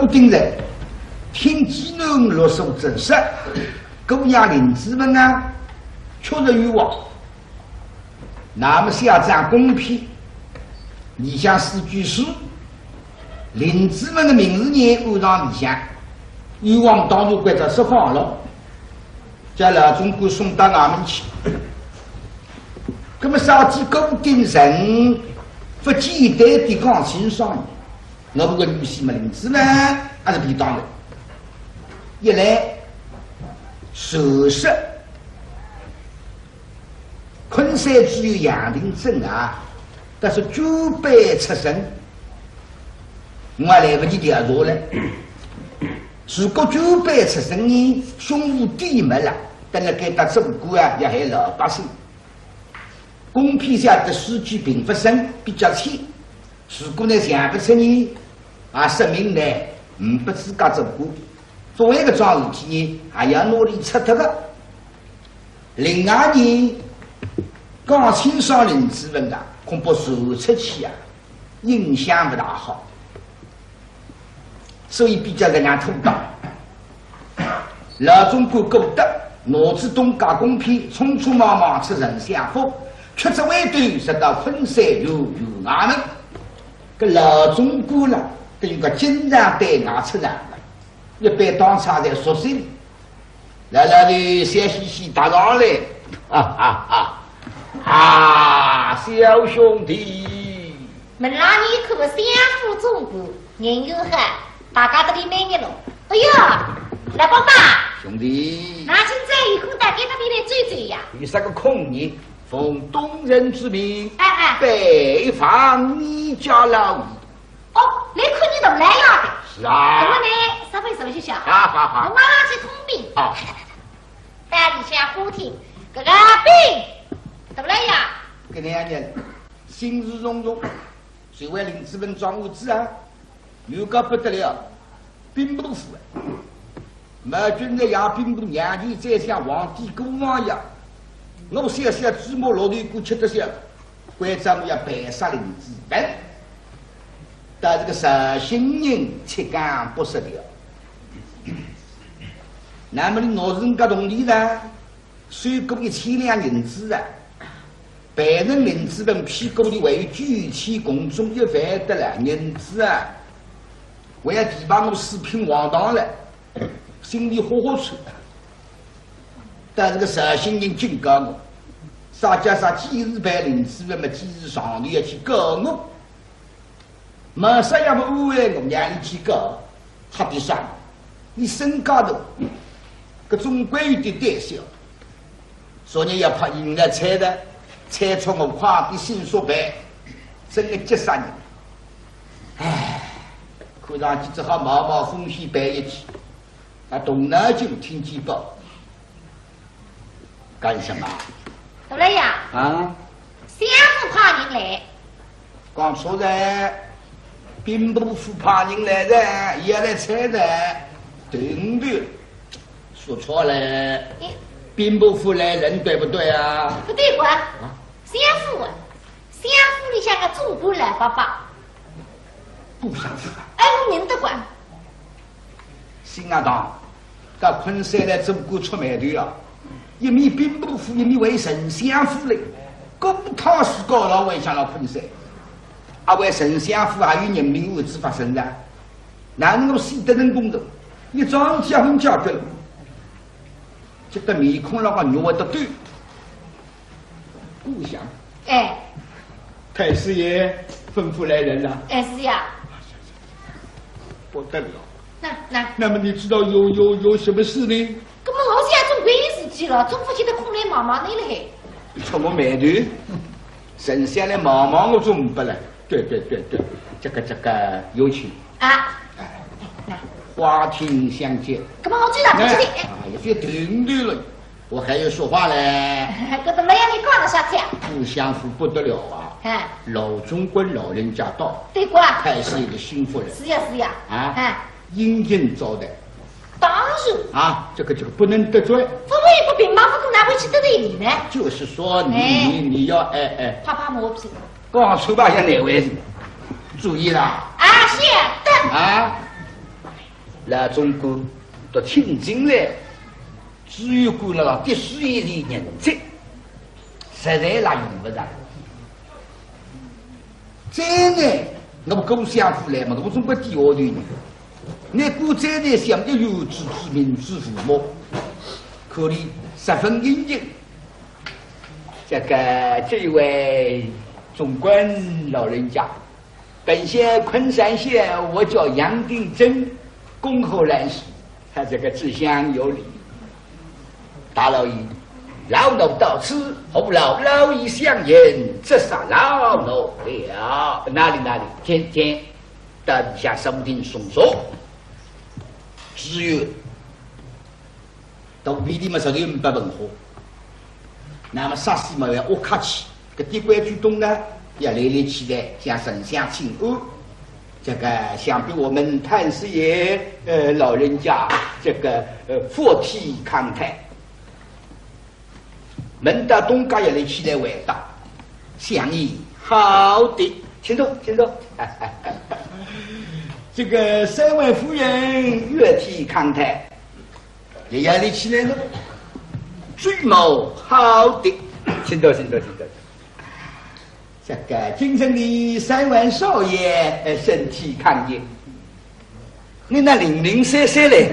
定人，听技能落手真实，狗养领子们啊，确实欲望。那么下站公平，理想四句诗，领子们的名字呢按上理想，欲望当然归着释放了，将老中国送到俺们去。那么上级固定人不简单的讲清爽，我不过女婿们领子呢还是便当的。一来首饰昆山只有杨定镇啊，但是900出生，我还来不及调查了。如果900出生呢，胸无底没了，等了给他政府啊，也还老百姓。公批下的数据并不深，比较浅。如果呢想不出呢，啊，说明呢不自家政府。作为一个桩事体呢，还要努力出头的。另外呢，讲清爽领子问啊，恐怕传出去啊，影响不大好。所以比较人家土道，老中国狗的脑子东家公批，匆匆忙忙出人相府，却只为对直到昆山有俺们，个老中国了，等于个经常对外出人了。一般当场在说声，来的笑嘻嘻打上来，小兄弟，们那里可相互中国，人有汉，大家都里美日了。哎呀，来爸爸，兄弟，那现在以后大家那边来追追呀。有啥个空人，奉东人之命，哎，北访你家老姨。哦，来看你都来了的。是啊。那么呢，稍微收一下。好。我马上去通禀。好。带你下花厅，这个兵怎么来呀？给2年了，心事重重，谁为领子们装物资啊？有个不得了，兵不服啊！马军在养兵部娘亲再像皇帝国王一样，我小小芝麻老头过吃得消，关张要白杀领子人。但这个实心人切干不失掉。那么你老人家同理呢？税过1000两银子啊！百人领子们批过的为举起公众1万得了银子啊！我要提拔我4品王堂了，心里火吹。但这个实心人警告我，啥加上几日办领子们嘛，几日上头要去告我。马上要不安慰我，让你去告，他的上，你身高头，搿总归有点胆小，所以要怕引来猜的，猜出我快的新说白，真的急杀人。唉，看上去只好冒冒风险办一起。啊，东南军听见报，干什么？大来呀！啊，相府派人来。讲错了。兵部府派人来的，也来猜的，对不对？说错了，兵部府来人对不对啊？不对管，相府啊，相府里像个中国来爸爸，不相符。哎，我认得管。新阿党，到昆山来中国出卖头啊！一面兵部府，一面为丞相府嘞，公堂是高老为向了昆山。啊，为丞相府还有人民案子发生的，哪能够死得人公道？一桩结婚交给了，这个面孔那个肉得对，故乡。哎，太师爷吩咐来人了。哎是呀。不得了。那么你知道有什么事呢？那么我现在总归有事体了，中府现在空来忙忙的嘞。出我馒头，剩下来忙忙我总不了。对，这个有请啊！花厅相见。那么我最大不记得。也别停了，我还要说话嘞。这怎么样？你讲了啥子呀？不相符不得了啊！老中国老人家到，对过。太师爷的新夫人。是呀。殷勤招待。当然。啊，这个不能得罪。不为不平忙，不可拿回去得罪你呢。就是说你要怕磨皮。讲错吧，像哪位？注意啦！啊，是的。啊，来中国都听进来，只有过了第四一的人才，实在那用不着。再呢，我们共相互来嘛，我中国第二的人，你古再呢想着有志之民之父母，可以十分应景。这一位总管老人家，本县昆山县，我叫杨定珍，恭候兰氏。他这个志向有礼，大老爷，老奴到此，后老爷相迎，这是老奴了。哪里？天，等下收听送说。只有到比你们这里不文化。那么啥事嘛要我客气，这地官主动呢要来起来向丞相请安。这个想必我们太师爷老人家这个佛体康泰，门的东家也来起来回答，相宜好的，请坐。这个三位夫人月体康泰，也要来起来了。追谋好的，请坐。这个京城的三位少爷身体康健，你那零零散散嘞，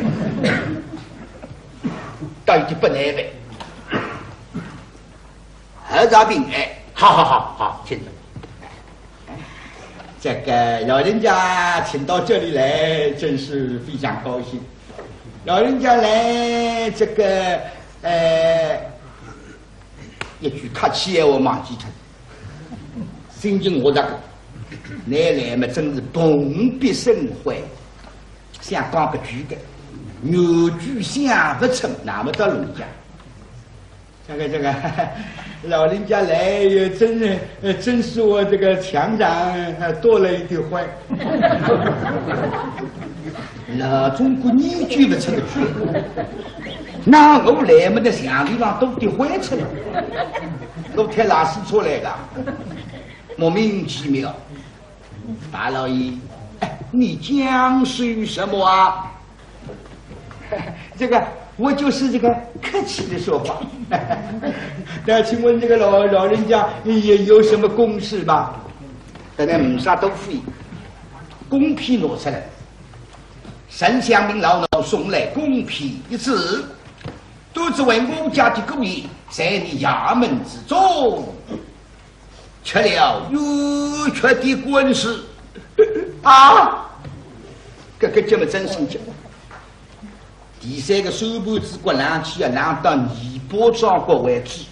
倒有点不耐烦。何大平好，请坐。这个老人家请到这里来，真是非常高兴。老人家来这个。一句客气话忘记脱，心情我这个，奶奶嘛真是蓬荜生辉，想讲个句的，牛句想不成，那么到人家，这个老人家来也真是我这个墙上多了一点灰。老中国你句不成个句。那我来么的墙地方都得坏出来，都太拉屎出来了，莫名其妙。大老爷，你讲是什么啊？这个我就是这个客气的说法。那请问这个老人家也有什么公事吧？等下没啥都费，公批拿出来，丞相命老奴送来公批一纸。都只为我家的故意，在你衙门之中，吃了有缺的官司啊！这这么真心讲。第三个手部之国拿去拿到尼泊张国为止，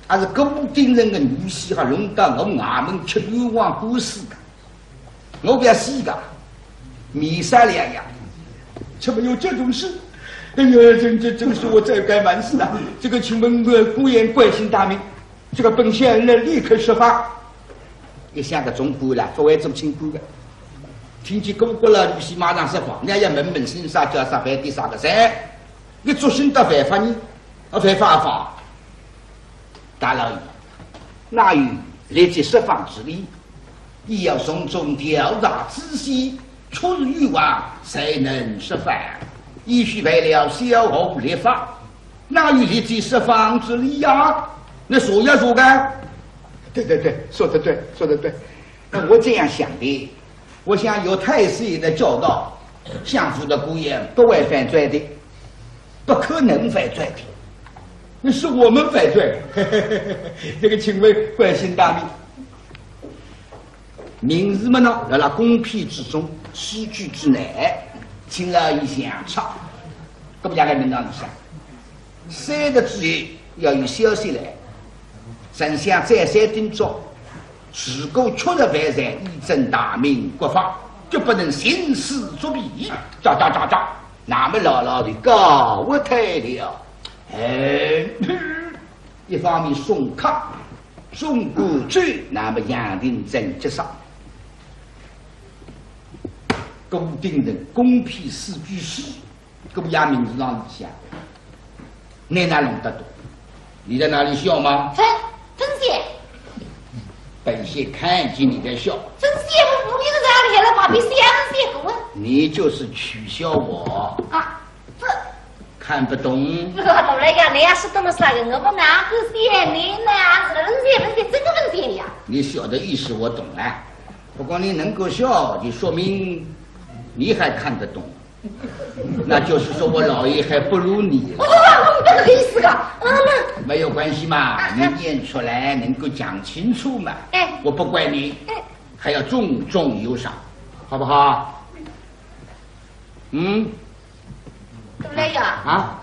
还是固定人的女婿还轮到我衙门吃冤枉官司的，我不要死的，米三两样，怎么有这种事？哎呀，真是我这该完事了。这个请问孤言关心大名，这个本县人立刻设法。一下个中国了，作为做清官的，听见公国了，律师马上设法，人家问心啥叫啥犯的啥个噻？你做新的犯法呢？犯法。大老爷，哪有立即释放之理？亦要从中调查仔细，出入欲望，才能释放。亦须为了小后立法，哪有立即释放之理呀？那说呀说的，对，说得对。那我这样想的，我想有太师爷的教导，相府的姑爷不会犯罪的，不可能犯罪的，那是我们犯罪。这个请问关心大名，明日嘛呢，要那公批之中，西居之内。请了一相差，各不家来领导一下。3个之内要有消息来，丞相再三叮嘱，如果确实犯罪，以正大明国法，就不能行事作弊。喳，那么牢的告我退了。一方面送客，送过去，那么杨定真接上。固定人公批4句诗，各不衙名字上下，你哪弄得懂？你在哪里笑吗？真些，本县看见你在笑。真些，我不是在哪里了嘛？比相声些过。你就是取笑我啊？不，看不懂。我懂了呀，你要是懂了啥个，我不哪个写你呢？问题这个问题呀。你笑的意思我懂了，不过你能够笑，就说明你还看得懂。那就是说我老爷还不如你。我这个意思啊，没有关系嘛，你念出来能够讲清楚嘛。哎，我不怪你，还要重重有赏，好不好？嗯。对了呀。啊？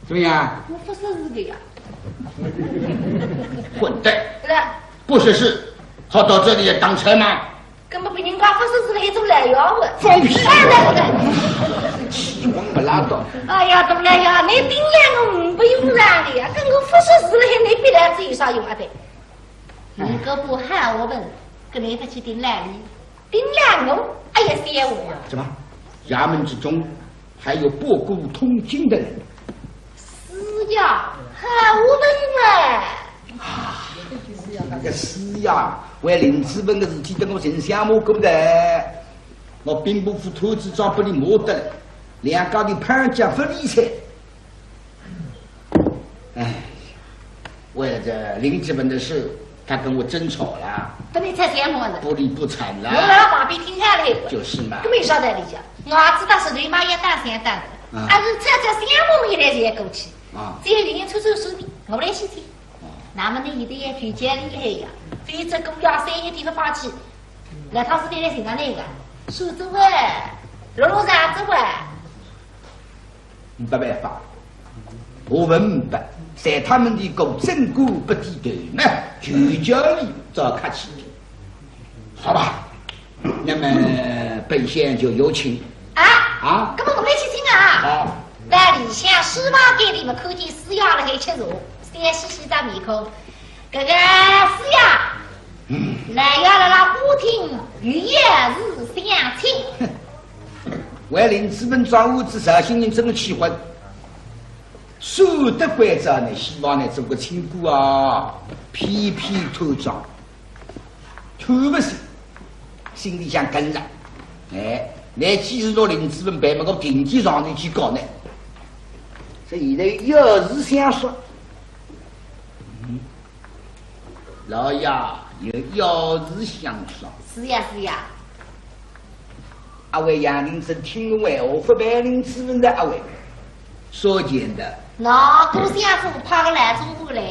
怎么样？我不是这个呀。混蛋！对了。不是事，好到这里当差吗？根本别人家不是是一种来药的。放屁！对。气光不拉倒。哎呀，对了呀，你顶两个不用让的呀，跟我不是事了，你别来自有啥用啊的？你个不喊我们，跟你他去顶两里，顶两个，哎呀，谢我呀！怎么？衙门之中还有博古通今的人？是呀，喊我们嘛。那个是呀，为林子文的事体跟我身上摸过的，我并不服兔子抓不你摸得了，两家的判价不理睬。哎，为了这林子文的事，他跟我争吵了，跟你才羡慕呢，不理不睬了。我老爸比听下来，就是嘛，根本晓得你讲，我知道是对妈也当先当的，还是这羡慕一来就过去。啊，只有人出手手笔，我来去听。那么你一定要非常厉害呀，非这公家三个地方发起，那他是得来寻找那个苏州啊，罗山州啊。没办法，我问明白，在他们的狗正骨不低头呢，就叫你找客气，好吧？那么本县就有请啊，根本我没去听啊。好，在里向书房给你们看见师爷了还吃肉。先洗洗张面孔，这个是呀，来要来了舞厅，与夜日相亲。为林资本庄务之绍兴人怎么气婚？守得关照呢，希望呢做个亲姑啊，披披头装，头不是，心里想跟了。哎，来几日到林资本办么个经济上头去搞呢？这现在有事相说。老爷有要事相说。是呀是呀。阿位杨林生听完我不白领之问的阿位，所见的。那顾相府派个来中过来，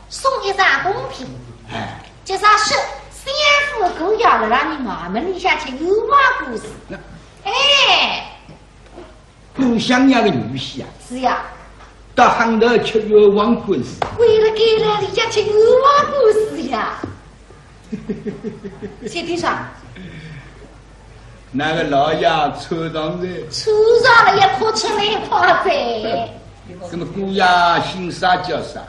送一张贡品。哎，这啥事？相府狗咬了让你妈们里下去有话故事。哎，故乡家的女婿啊。是呀。到行头吃药王官司，为了给了李家听有话故事呀。先听上。那个老爷抽上来，抽上了也哭出来怕噻。什么姑爷姓啥叫啥？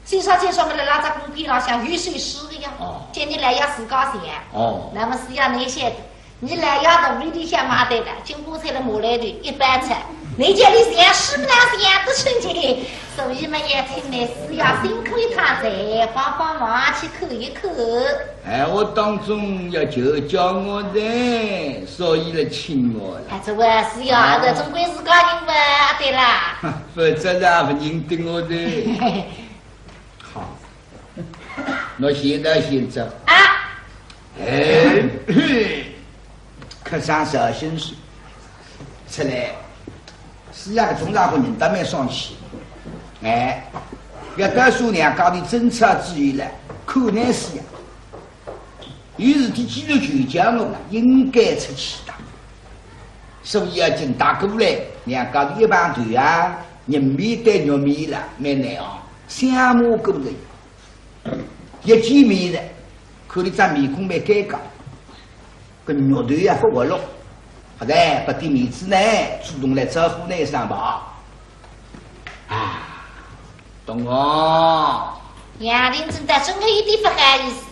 姓啥叫上面来拉在公屏上像雨水湿的呀。叫你来要自家钱。那么是要你写的，你来要到里向买的了，经过菜的马来的一般菜。你家里想是不当想都成钱，所以嘛也请来是要辛苦一趟再帮帮忙去口一口。哎，我当中要就叫我的，所以来请我了。哎，这位是要的，总归是个人吧？对啦。否则也不认得我的。好，我现在先走。哎，客上小心水，出来。是呀，个中大户人都蛮生气，哎，要告诉两家的政策之余呢，可能是呀。于是他既然就叫我了，应该出气的，所以要请大过来，两家的一帮团啊，人面对肉面了，蛮难啊，相骂过来，一见面的，看你张面孔蛮尴尬，跟肉头也不活络。好的，不给面子呢，主动来招呼呢上吧。啊，懂哦。杨林真的真的一点不好意思。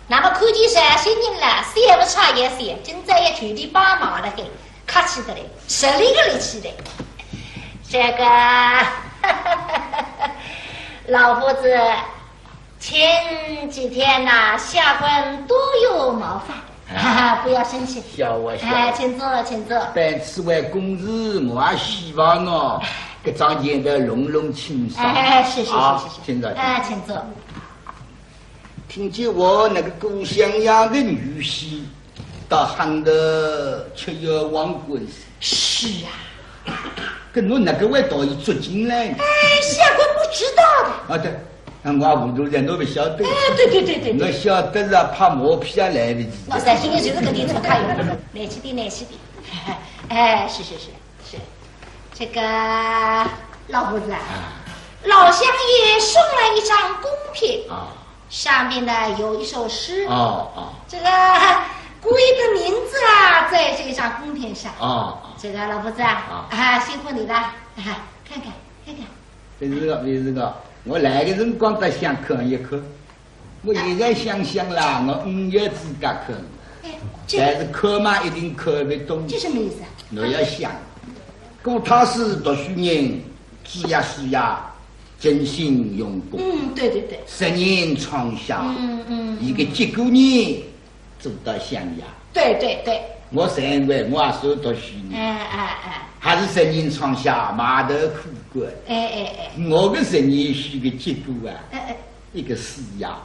那么看见啥些人了，谁不差也谁，今朝也全力帮忙了，给客气的嘞，10里个力气的。这个老夫子前几天呐，下官多有冒犯。哈哈，不要生气。笑我笑。哎，请坐，请坐。本次为公事，我也希望哦，这张见得隆隆清爽。哎，是，请坐。哎，请坐。听见我那个故乡呀的女婿，到汉的却要亡国。是啊。跟我那个味道一捉进来。哎，下官不知道的。啊对。我糊涂人都不晓得。哎，对。我晓得是怕毛皮啊来不及。我三心里就是个地图卡用，来起的。哎，是，这个老夫子啊，老乡爷送来一张贡品啊，上面呢有一首诗这个贵的名字啊，在这张贡品上这个老夫子啊，辛苦你了，看看。这是个。我来的辰光得想看一看，我现在想啦，我5月自家看，但是看嘛一定看不懂。这什么意思啊？我要想，讲他是读书人，知呀书呀，真心用功。对。10年创下，一个结果呢，做到襄阳。对。我认为我也是读书人。还是10年创下，码头苦管。我的10年书的结果啊，一个死鸭，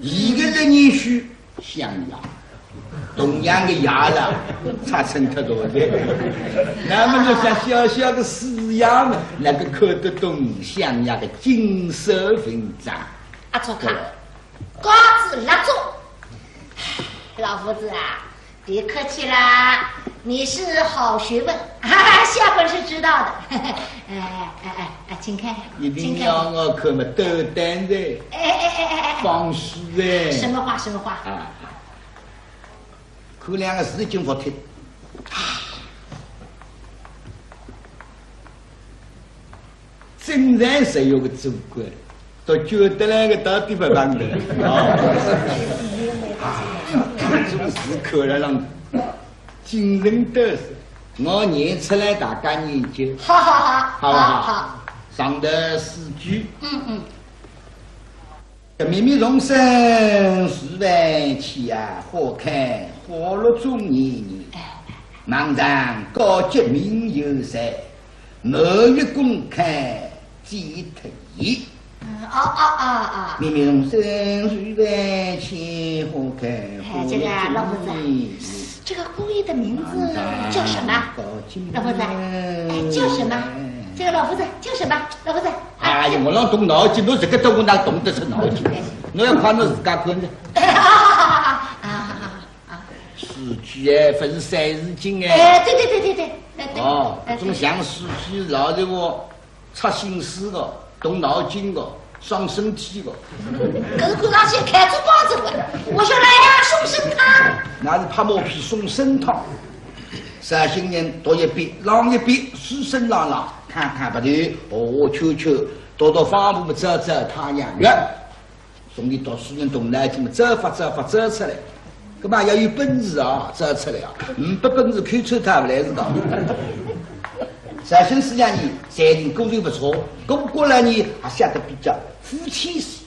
一个10年书襄阳，同样的鸭了，差成太多了。那么就像小小的死鸭嘛，那个看得懂襄阳的金色文章。阿祖看，高子拉住，老夫子啊。别客气啦，你是好学问，下官是知道的。请看，一定要我看嘛，斗胆的，放肆的。什么话？看2个字就不听。真然是有个祖国，都觉得那个到底不办的这种事可来让惊人得瑟。我念出来大家研究。好。上的4句。秘密容身10万起啊，花开花落中年。茫然高洁名有才，某月公开几退。秘密容身10万起，花开花落中年。老夫子，这个姑爷的名字叫什么？老夫子，叫什么？这个老夫子叫什么？老夫子。哎呀，我让动脑筋，我这个都我哪动得出脑筋？我要看我自家看的。诗句哎，不是3字经哎。对。总像诗句老的我插心思的，动脑筋的，伤身体的。可是看上去开出包子了，我说来呀，送参汤。那是拍毛皮送参汤。3新人读一遍，浪一遍，书声朗朗，看不对，秋，到方部走太阳月，送你读书人动脑筋嘛，走发出来，干嘛要有本事啊，走出来啊，不本事看出他不来是道理。3新4两年，才人功力不错，过来呢还写得比较夫妻式，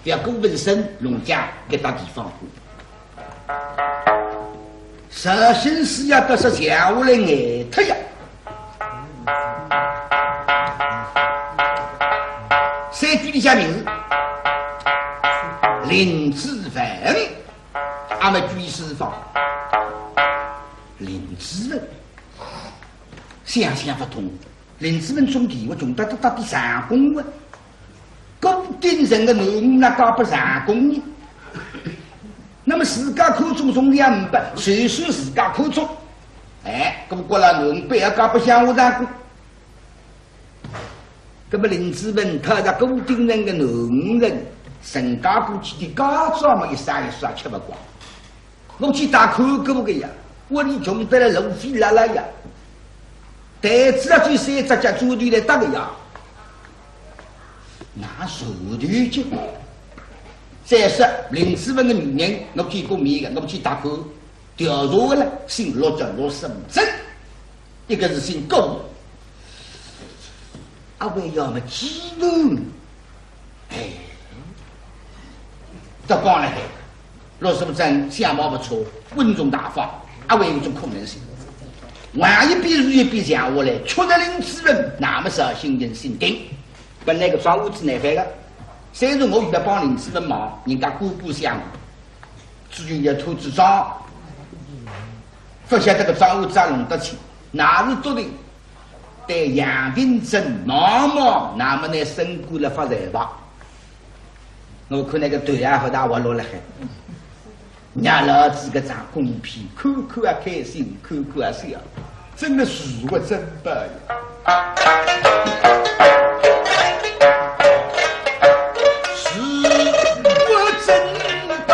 不要过文生农家给大地方。3新4呀都是下午来挨特呀。3句里下名字林子文，俺们注意释放林子文，想不通。林子文种地，我种到底3公分，高顶人的农那搞不3公呢？那么自家口中种200，谁说自家口中？那么过了农北也搞不像我3公。那么林子文他在高顶人的农人，身家过去的家庄嘛，一刷吃不光。我去打口给不给呀？我你穷得了路费拉呀！袋子啊，最3只家猪队来打个呀，那手头就。再说林子文的女人，我见过面的，我去打口调查的了，姓陆叫陆生真，一个是姓高，为要么激动，这光了罗师傅真相貌不错，稳重大方，还有一种可能性。万一比如一比讲我来，确实领之人那么小心人心定。本来个庄屋子难翻了，虽然我遇到帮领子的忙，人家姑姑相，至于一兔子庄，不晓得个庄屋子弄得起，哪是多的？对杨定镇毛毛那么呢升过了发财吧？我看那个对啊和大我落了海。让老子个长公皮，看看啊开心，看看啊笑，真的是我真白呀！是我真的，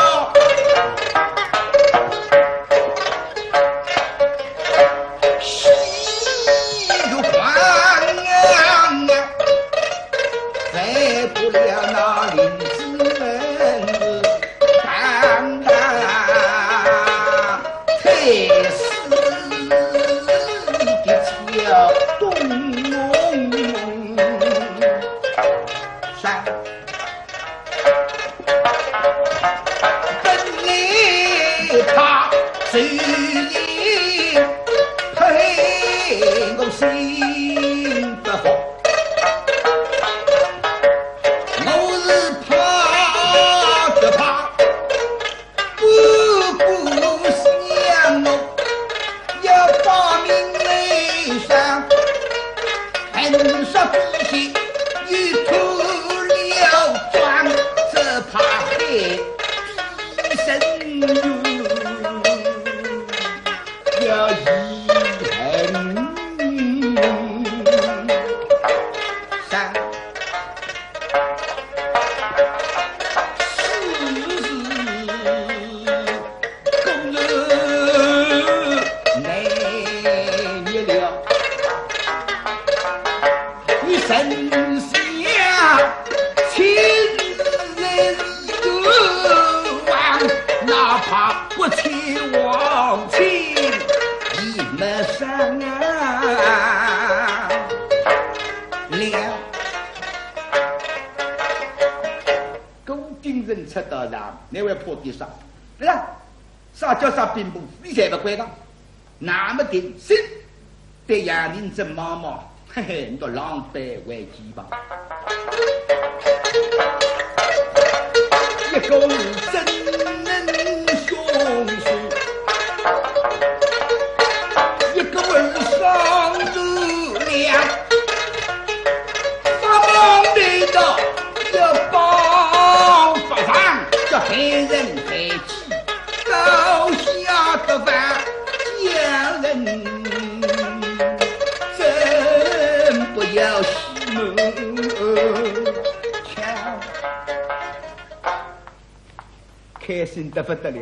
喜如欢啊，再不了那林子门。那位破地上，对呀，啥叫啥并不，你才不管他。那么定心对杨林镇妈妈，嘿嘿，你都狼狈为鸡吧。一个真能凶手，一个文上如良，发梦里的要帮发放。叫害人害己，高下的饭洋人，真不要西门腔，开心得不得了。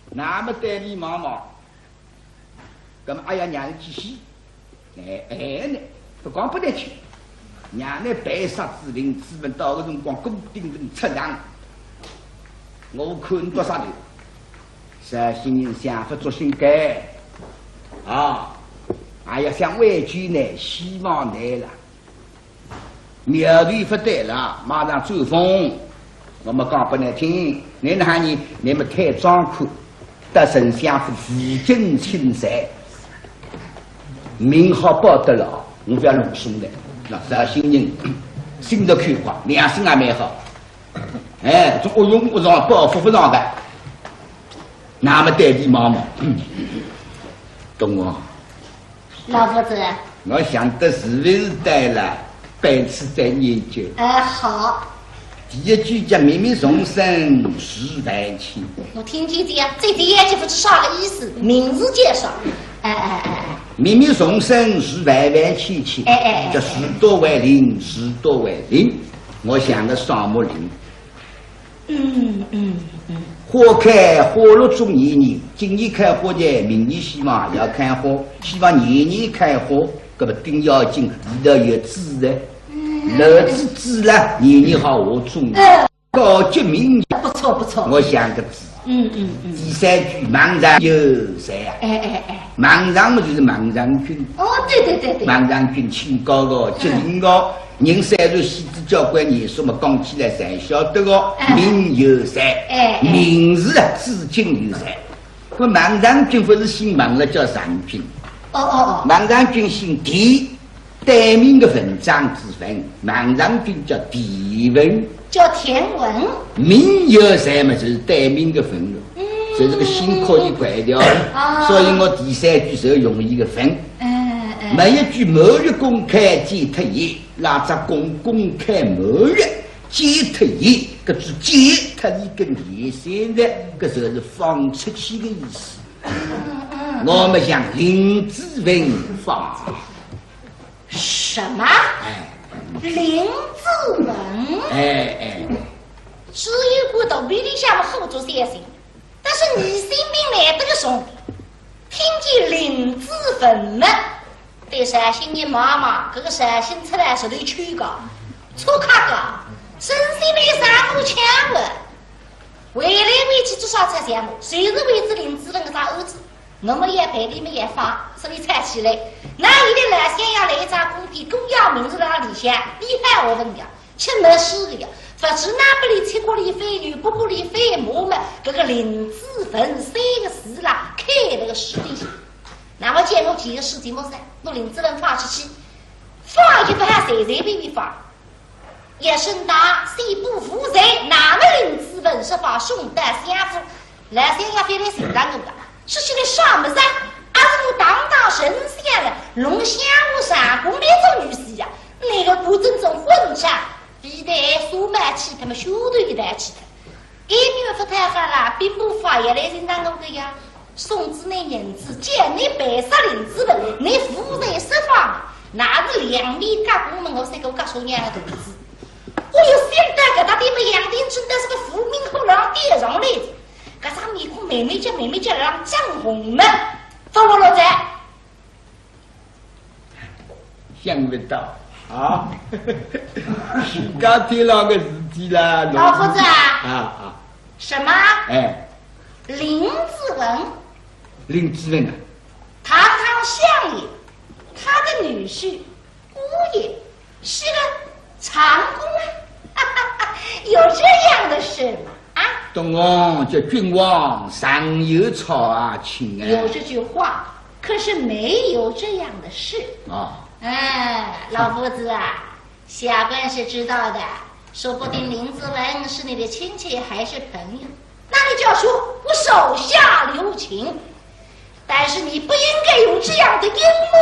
那么对你妈妈，那么哎呀娘去洗，呢，不光不得去，娘呢白杀之灵，资本到个辰光固定人出场。我看多少年，这些人想法做性改啊！哎呀，想委屈呢，希望来了，苗头不对了，马上走风。我们讲不难听，你那你们太张口，得丞相府负荆青山，名号报得了，我不要弄松的。那这些人心都开阔，良心也蛮好。哎，这我用不上，报复不上的，那么代替妈妈，懂我？老夫子，我想得是不是对了？本次在研究。好。第一句叫“明明重生是万千”。我听这样，这第一句不是啥个意思？名字介绍。明明重生是万万千千。这十多万灵，十多万灵。我想个双木林。花开花落中年年，今年开花节，明年希望要开花，希望年年开花，搿么顶要紧，里头有籽的，楼子籽了，年年好下种，高级名。不错不错。我想个字，第三句莽上有谁啊？莽上嘛就是莽上君。哦，对。莽上君清高个、吉林个，人三如戏子交关年数嘛，讲起来才晓得个名有谁？名字啊，至今有谁？可莽上君不是姓莽了，叫上君。莽上君姓狄，对名的文章之分，莽上君叫狄文。叫田文，名有谁嘛？就是对名的分了，所以这个姓可以改掉了。所以我第三句是要用一个分。每一句某月公开皆特意，那只公开某月皆特意，搿句皆特意跟第三的，搿时候是放出去的意思。我们向林子文放什么？林子文，只有过到胃里向么后做三心，但是你性命来得个兄弟，听见林子文了，对陕西人妈妈，这个陕西出来是头去个，错卡个，身心里三股强了，为来为去至少才项目，谁是为之林子文个啥儿子？我们也陪你们也发，这里猜起来，那一的来先要来一张公币，公要名字让里向厉害我问的，却没事的呀。不知那不里切过里飞女，不过里飞母们，这个林子文三个字啦，开那个实力性。那么见我几个事情么噻？我林子文发出去，发一不还随随便便发，也深大谁不服谁？那么林子文是把兄弟相扶，来先要非得谁当个的？是现在上不上？阿是我当神仙了，龙虾我上宫那种女婿呀，那个不正宗混账，必得苏买起他们修头一代起他，一女不太好了，并不发也来人当我的呀。送子那银子，见你白沙林子文，你夫人释放，那是两米加公门，我才给我告诉娘的肚子。我有现在给他的们杨定真的是个福民后让爹上来的。搿张面孔妹妹叫让张红们，放我老在，想不到啊！人家听了个事体啦，老夫子啊！什么？林子文，林子文啊，堂堂相爷，他的女婿姑爷是个长工啊，有这样的事吗？东王叫君王上有草啊，亲啊！有这句话，可是没有这样的事啊。老夫子啊，下官是知道的，说不定林子文是你的亲戚还是朋友，那你就要说我手下留情。但是你不应该用这样的阴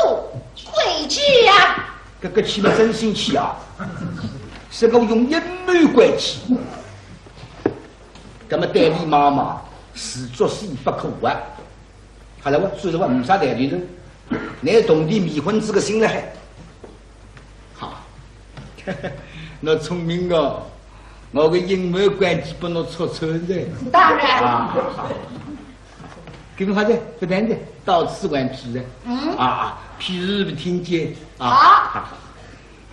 谋诡计呀！这个气嘛真生气啊！是个用阴谋诡计。那么代理妈妈是做事不可啊！好了，我虽然我没啥代理人，那同地迷昏这个心了还好，那聪明哦，我的阴谋关系把侬戳穿的。当然啊，给你好的，不谈的，到此完毕了。譬如不听见好，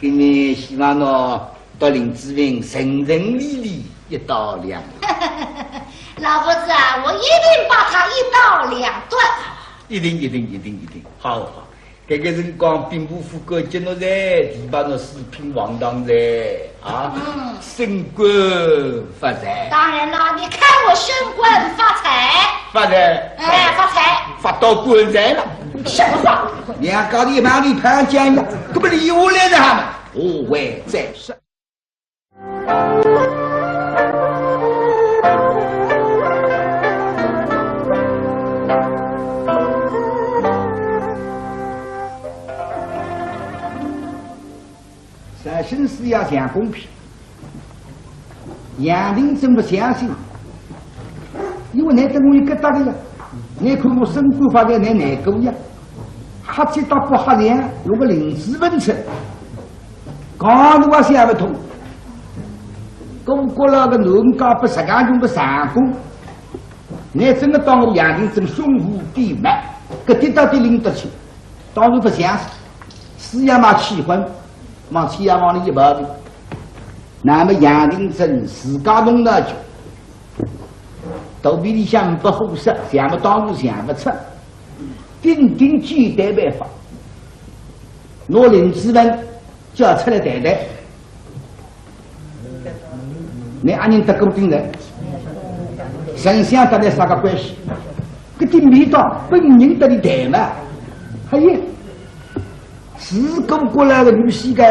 给你希望侬到林子文顺顺利利。一刀两断，老夫子啊，我一定把他一刀两断。一定，好，这个人光兵部副官接侬在，提拔侬四品王当在啊，升官发财。当然了，你看我升官发财，发财，发财，发到官财了。什么话？两高的马里潘讲的，根本理我来的他们，我会再说。审事要讲公平，杨定真不相信，因为你跟我一个大的呀，你看我升官发财，你哪个呀？哈接到不哈凉，有个临时问题，刚我想不通，中国那个农家不实干用个上工，你真的当我杨定真胸无地脉，搿点到底领得起，当然不相信，是要嘛气愤。往西洋往里一跑的，那么杨定真自家弄了就，肚皮里向不合适，想不到路想不出，顶顶简单办法，拿林子文叫出来谈谈。你阿人得过病人，神仙得来啥个关系？搿点味道本人得你谈嘛？还有，自古过来的女婿个，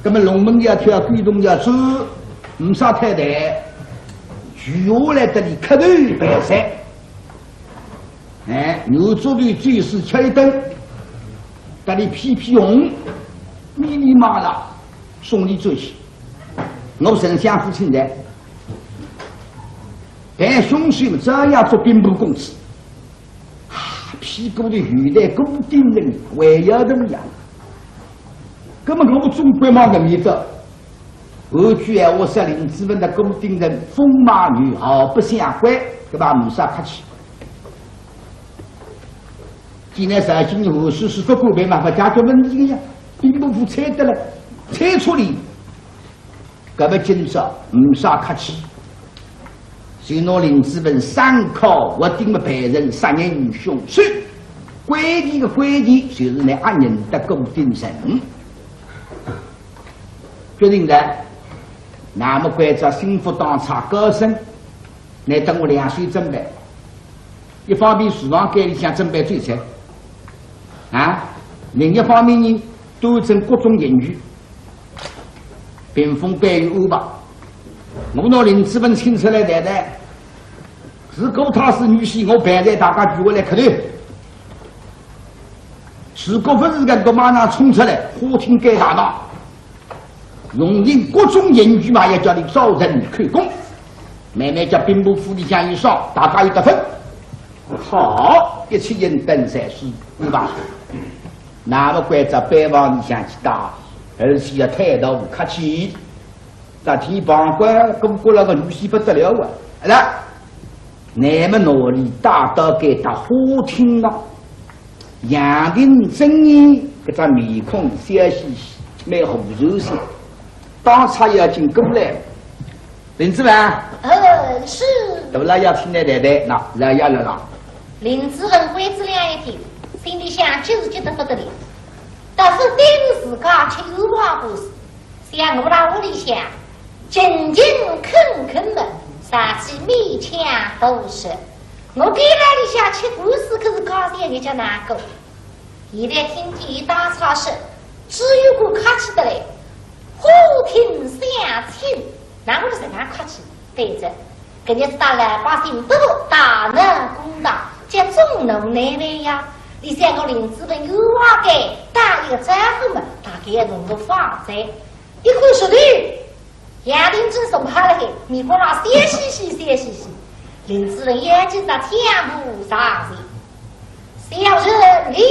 葛么龙门要跳，鬼洞要走，唔少太太，举下来得你磕头拜山。哎，牛桌里最是吃一顿，得你屁屁红，密密麻麻送你走去。我神仙父亲在，但凶手这样做兵部公子，屁股的鱼来固定人，还要怎么样？根本我们中国嘛个味道。后句闲话说林子文的固定人风马牛毫不相关，对吧？没啥客气。今年17年后事是不过没办法解决问题的呀，兵部府猜得了，猜出来。搿么今朝没啥客气，就拿林子文3考我定了别人杀人于凶手，关键的关键就是那阿人的固定人。决定的，那么关照幸福当差高升，来等我2岁准备。一方面厨房间里向准备最菜，另一方面呢，端正各种言语。屏风关于安排，我拿林子文请出来谈谈。如果他是女婿，我办在大家聚会来磕头；如果不是个，我马上冲出来，花厅盖大闹，用尽各种言语嘛，要叫你招人看功。慢慢叫兵部府里向一上，大家有得分。好，一切应登才是安排。那么关在班房里向去打。而且要态度不客气，昨天旁观过了个女婿不得了啊！来，那么哪里大到给他花厅了？杨定正义这张面孔笑嘻嘻，蛮红柔些，当场要进过来。林子文，是。都来要听来谈谈，那来了。林子文鬼子俩一听，心里想就是觉得不得了。但是对自家却有话不是，想我到屋里向，勤勤恳恳的杀起面前都是。我给那里向吃故事可是告诉人家哪个？现在听见一大吵声，只有个客气的嘞，花厅相亲，那我是什么客气？对着，人家是大老百姓都大能公道，叫众农难为呀。你想个林子文有话给打一个丈夫们，大概要弄个法子。一看说对，杨定正送他了，你过来谢嘻嘻。林子文眼睛在天不上去，小人林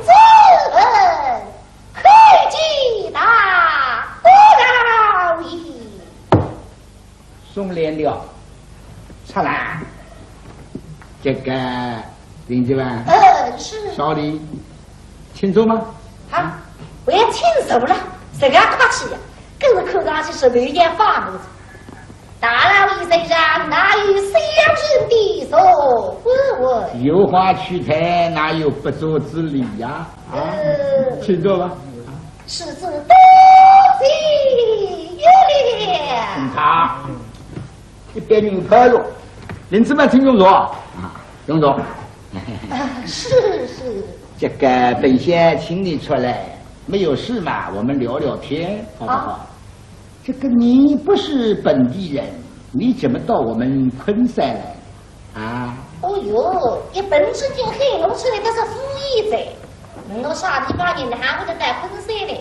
子文可记大老爷。送来了，出来，这个。林子文，是小李，清楚吗？我也清楚了，这个客气呀，更是看上去是没眼发怒。大老爷身上哪有小人的手？有话去谈，哪有不作之理呀？清楚吧？是子多谢有了。他一般人开路，林子文听用着用着。是。这个本仙请你出来，没有事嘛，我们聊聊天，好不好？这个你不是本地人，你怎么到我们昆山来？哦哟，一本之进黑龙出来都是富裕者，我啥地方人还会得带昆山来？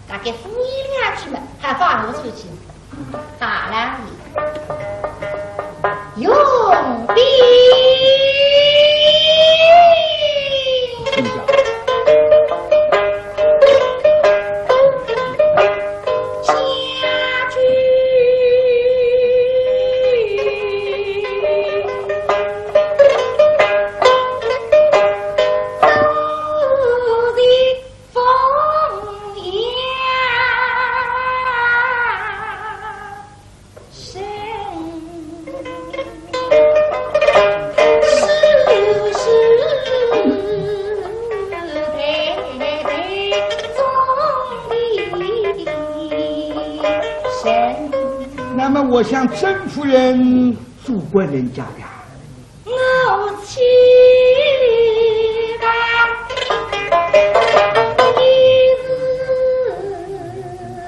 大概富裕两句嘛，还放我出去。大老爷，用兵。那么我向甄夫人主管人家的。我妻的一日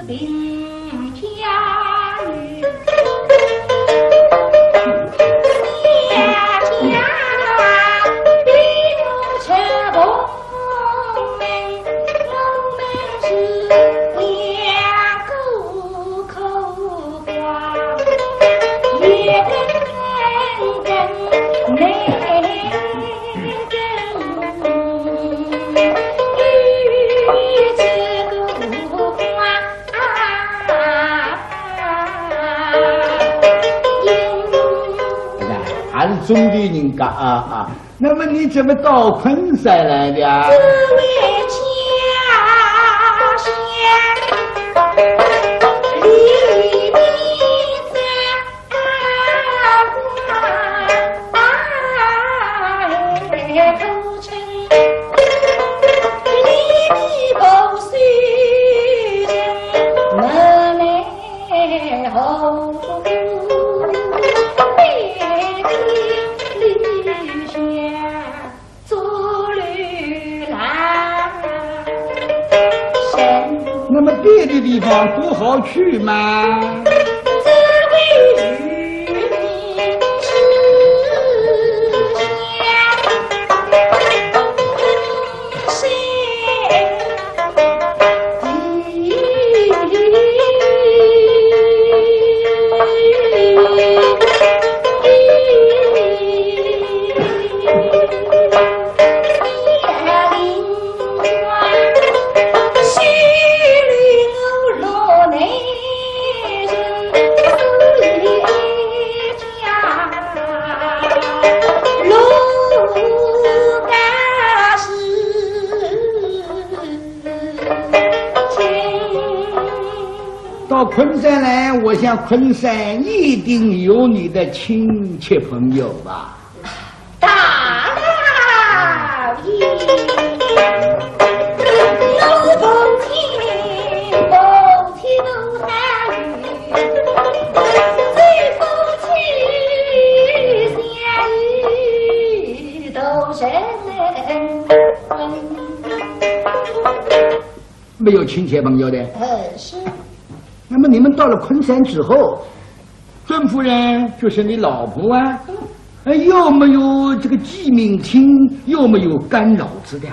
病家女，家比我却不明，我们是两个口花，也跟还是中地人家啊！那么你怎么到昆山来的？这位家乡离别在头城，离别不须人，门内后。那么别的地方不好去吗？这位渔民之乡，到昆山来，我想昆山一定有你的亲戚朋友吧？大老爷，我是奉天都难遇，最夫妻相遇都人没有亲戚朋友的？是。那么你们到了昆山之后，甄夫人就是你老婆啊，又没有这个寄命亲，又没有干扰之的。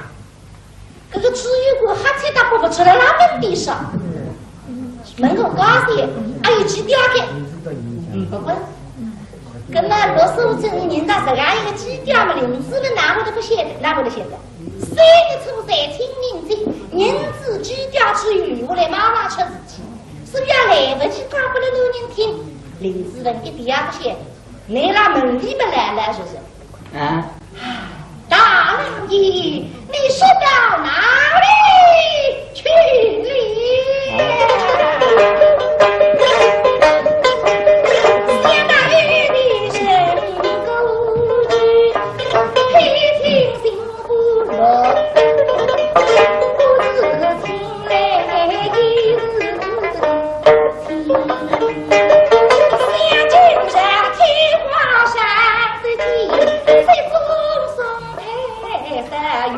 这个只有个哈气大伯伯出来拉门地上，门口挂的，还有几条的，不管。跟那65镇人大是按一个几条嘛，名字们哪会都不写的，哪会都写的。谁的出在清明节，人字几条之余，我来妈妈吃自己。是不是来不及讲给了老人听？刘主任一点也不写，你那门里边来了，是不是？啊！大老爷，你说到哪里去了？现大雨的深沟渠，黑天心不落，不知情来一日。相见山天花山之地，谁风送配合雨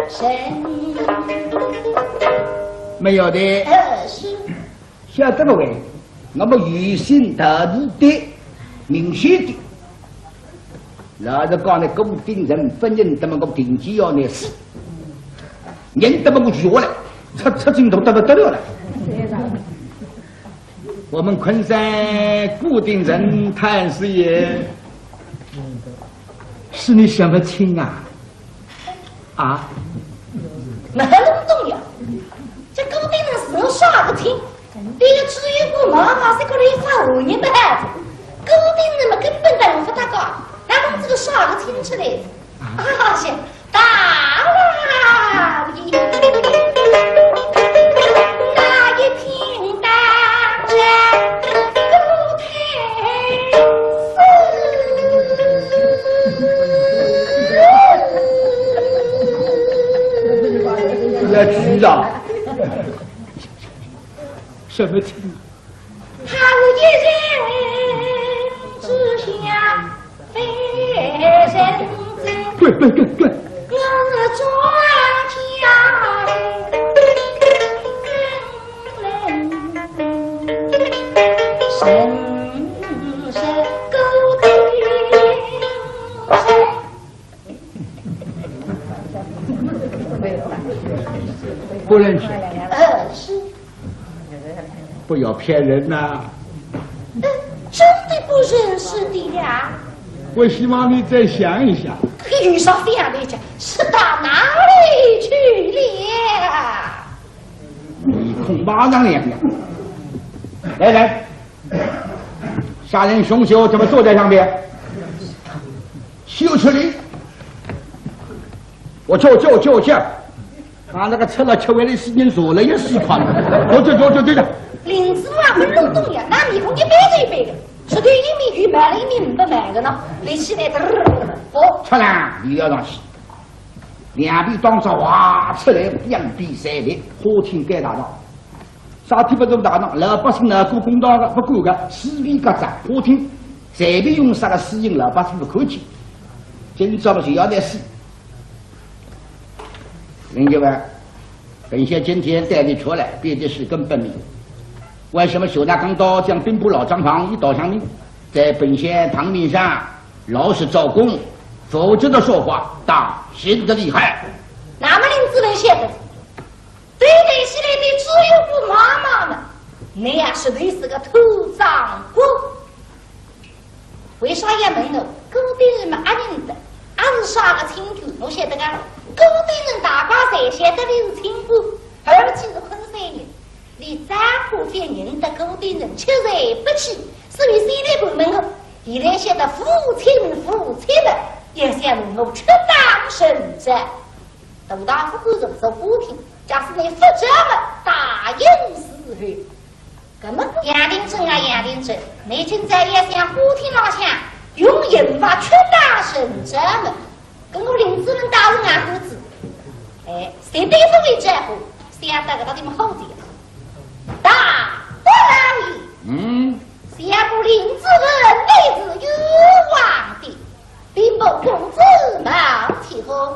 神？没有的。是。晓得不喂？我们预先特地的、明显的，老实讲呢，固定人分人这么个定期要呢死，人这么个学了，出镜头得了了。我们昆山固定人谭师爷，是你什么亲啊？啊？那么重要？这固定人是我啥个亲？这个只有我妈妈是个人发5年的孩子，固定人嘛根本都无法打搞，那我们这个啥个亲戚嘞？啊，行，大老爷。那一天打着古台要知道什么亲？他滚滚滚滚！我抓家人，深沟的不认识。是。不要骗人呐！真的不认识的呀。我希望你再想一想。遇上这样的家是到哪里去了？你恐马上亮亮。来来，杀人凶手怎么坐在上面？秀出来！我就把那个吃了吃完的时间说了也死垮了。就对了。林子啊，不弄动呀，那米红一杯子一杯的，是对一米鱼买了一米不买的呢，立起来的。出来，你要上去，两边当着哇出来，两边三边，花厅该大道，啥地不都大道，老百姓呢过公道的，不管个四面各站，花厅随便用啥个私营，老百姓不看见。今朝就要来死。邻居们，本县今天带你出来，别的事根本没有。为什么修大刚刀将兵部老张旁一刀毙命，在本县堂面上老实招供，否则的说话当刑的厉害。那么林子人写的，对得起来的只有不妈妈呢，那样是对是个土长官。为啥也没有勾地人们安宁的，暗杀个清楚，我写的个勾地人大把谁写的刘清官，而且是昆山人。你张虎天认得勾地人确认不起，是为谁来部门后，一连写的父亲们，也想我出当圣旨。杜大夫不容受不听，假使你负责们大应死去。那么杨定正啊杨定正，你今在也想虎听老乡用引发出大圣旨们，跟我林子人打我俺胡子，谁对付为这户，想得个到你们后头。大不然下不林子人妹子有望的，并不公子冒起后，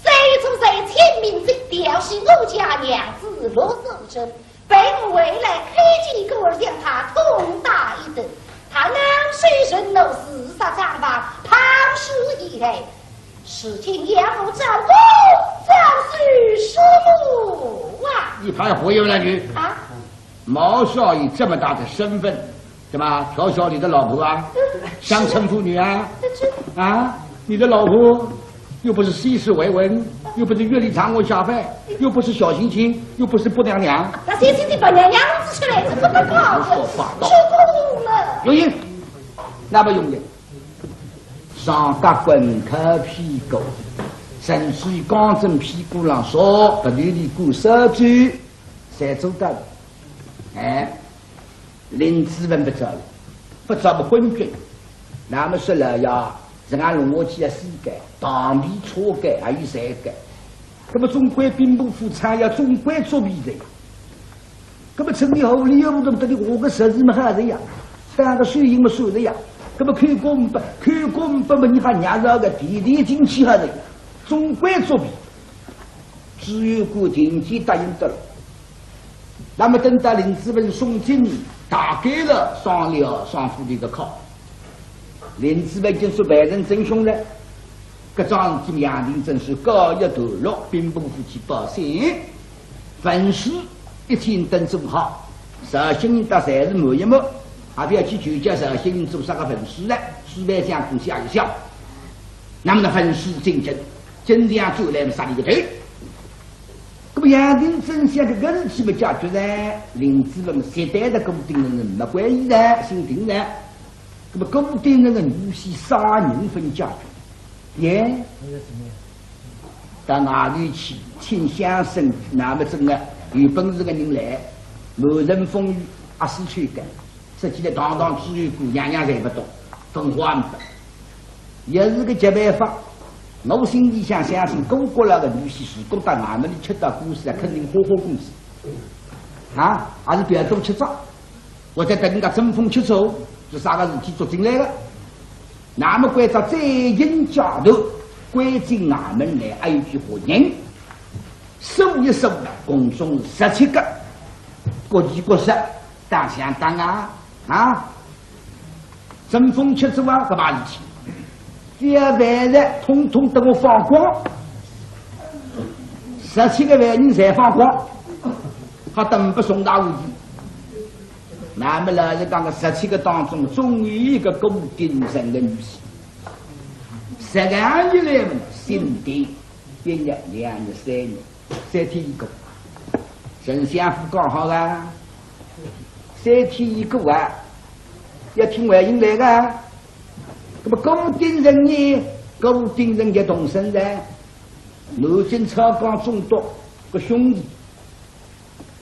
谁从谁前面最调戏我家娘子罗守贞，被我未来开几个向他痛打一顿，他南水神楼四杀长房旁事以来，事情要我照顾，早是什么啊？一旁忽悠了你啊！毛少爷这么大的身份，对吧？调笑你的老婆啊，乡村妇女啊，啊，你的老婆又不是西施为文，又不是月里常我下饭，又不是小心情，又不是不娘娘。那谁请你把娘娘子出来，这不得搞的？出宫了。有意，那么用的，上夹棍靠屁股，甚至于刚正屁股上说，不断的鼓手指，才做到的。林子文不着了，不着不昏君。那么说了呀，是俺龙我去的世界，当地错改还有三改。那么总归兵部副参要总归作弊的。那么城里后里又不懂得的，我个设置么还是一样，三个水银么水的呀。那么看过么你还伢子个地地进去还是总归作弊。只有顾廷基答应得了。那么等到林子文送进打给了上了上府的一个考，林子文就说外人真凶了，各桩事体杨定真是告一段落，兵部夫妻报信，文书一天等做好，绍兴人到才是满一幕，还不要去纠结绍兴人做啥个文书呢？书本上东西也有效，那么的文书竞争，真这样做来杀你个头。那么杨定真想这个事体没解决呢，林子文携带的固定人没关系的，姓丁的，那么固定人的女婿杀人分解决，耶，到哪里去请相声？那么真的有本事的人来，满人风雨阿四去干，实际的堂堂只有姑娘娘才不懂，分化不懂，也是个结办法。我心里想相信，中国那个女婿如果到俺们里吃到公司，肯定花公司，啊，还是不要多吃账。我在等人家争风吃醋，是啥个事体做进来的？那么关照在因家头，关进俺们来，还有一句话人，数一数，共中17个，各几个十，当相当啊！争风吃醋啊，干嘛事体？这万人统统等我放光，17个万人才放光，他等不送大无敌。那么呢，就讲个17个当中，终于一个够精神的女性，12年来嘛，新的1年、2年、3年，3天一个，丞相府刚好啊，3天一个啊，要听外人来个，那么够精神呢，够精神的同生的，南京朝纲中毒个兄弟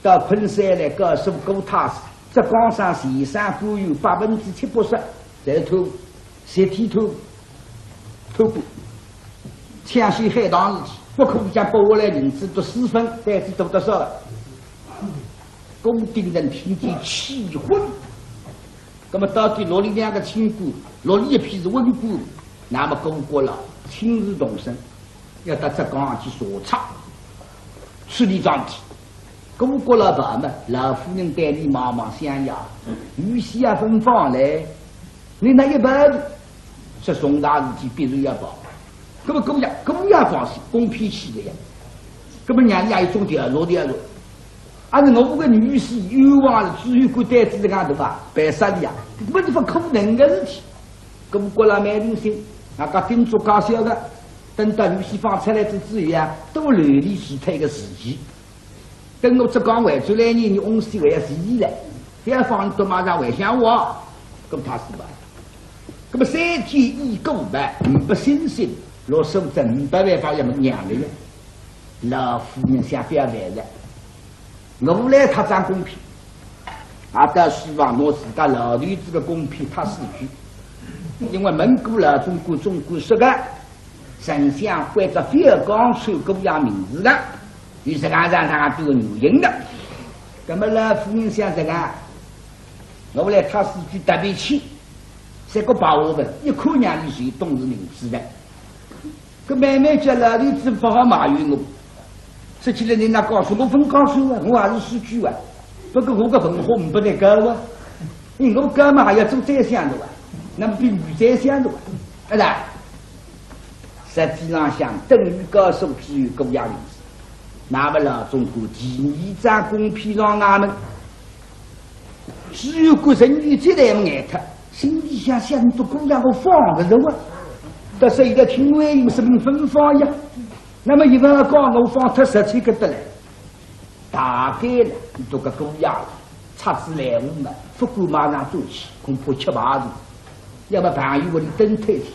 到昆山来告诉够他死。浙江省前山富有7%在偷，3天偷过，抢先海棠事体，不可将拨下来银子都4分，单子多少了？宫廷人听见气昏，那么到底罗里2个亲姑，罗里一批是温姑，那么公国了亲自动身，要到浙江去索查，处理桩体。公国老爸们，老夫人带你忙忙相邀，玉玺也分放来，你那一辈子说重大事体必须要报，那么公也放心，公批起的呀，那么让你也有种掉落，按照我个女婿冤枉了，只有个单子在外头吧，白杀的呀，没地方可能的事体，公国老蛮灵性，那个叮嘱搞笑的，等到女婿放出来之后啊，都流离失退个时期。等我浙江回出来呢，你翁西回是伊了，别放都马上回想我，咁他是吧？咁么3天一个呗，500星星，老手证500万把也没娘的呀。老夫人想不要来了，我来他讲公平，阿倒希望我自家老头子的公平他死去，因为蒙古老中国说个，丞相会着非要讲出各样名字的。于是俺让他做女人的，那么老夫人想这个，我来他是句特别气，这个把我们一看让你谁懂是名字的，个慢慢叫老头子不好埋怨我，说起来人家告诉我分告诉我，我还是失去啊，不过我个文化不能搞啊，因为我干嘛还要做宰相的哇，那么比女宰相的哇，对吧？实际上想等于告诉只有各样名字。那么老中国第2章公批让俺们，只有个人女这来么眼特，心里想都姑娘我放个人啊，但是一个听外有什么分放呀？那么一个讲我放他17个得来，大概了都个狗牙了，差子来我们，不过马上做起，恐怕吃麻子，要么朋友我的等退天。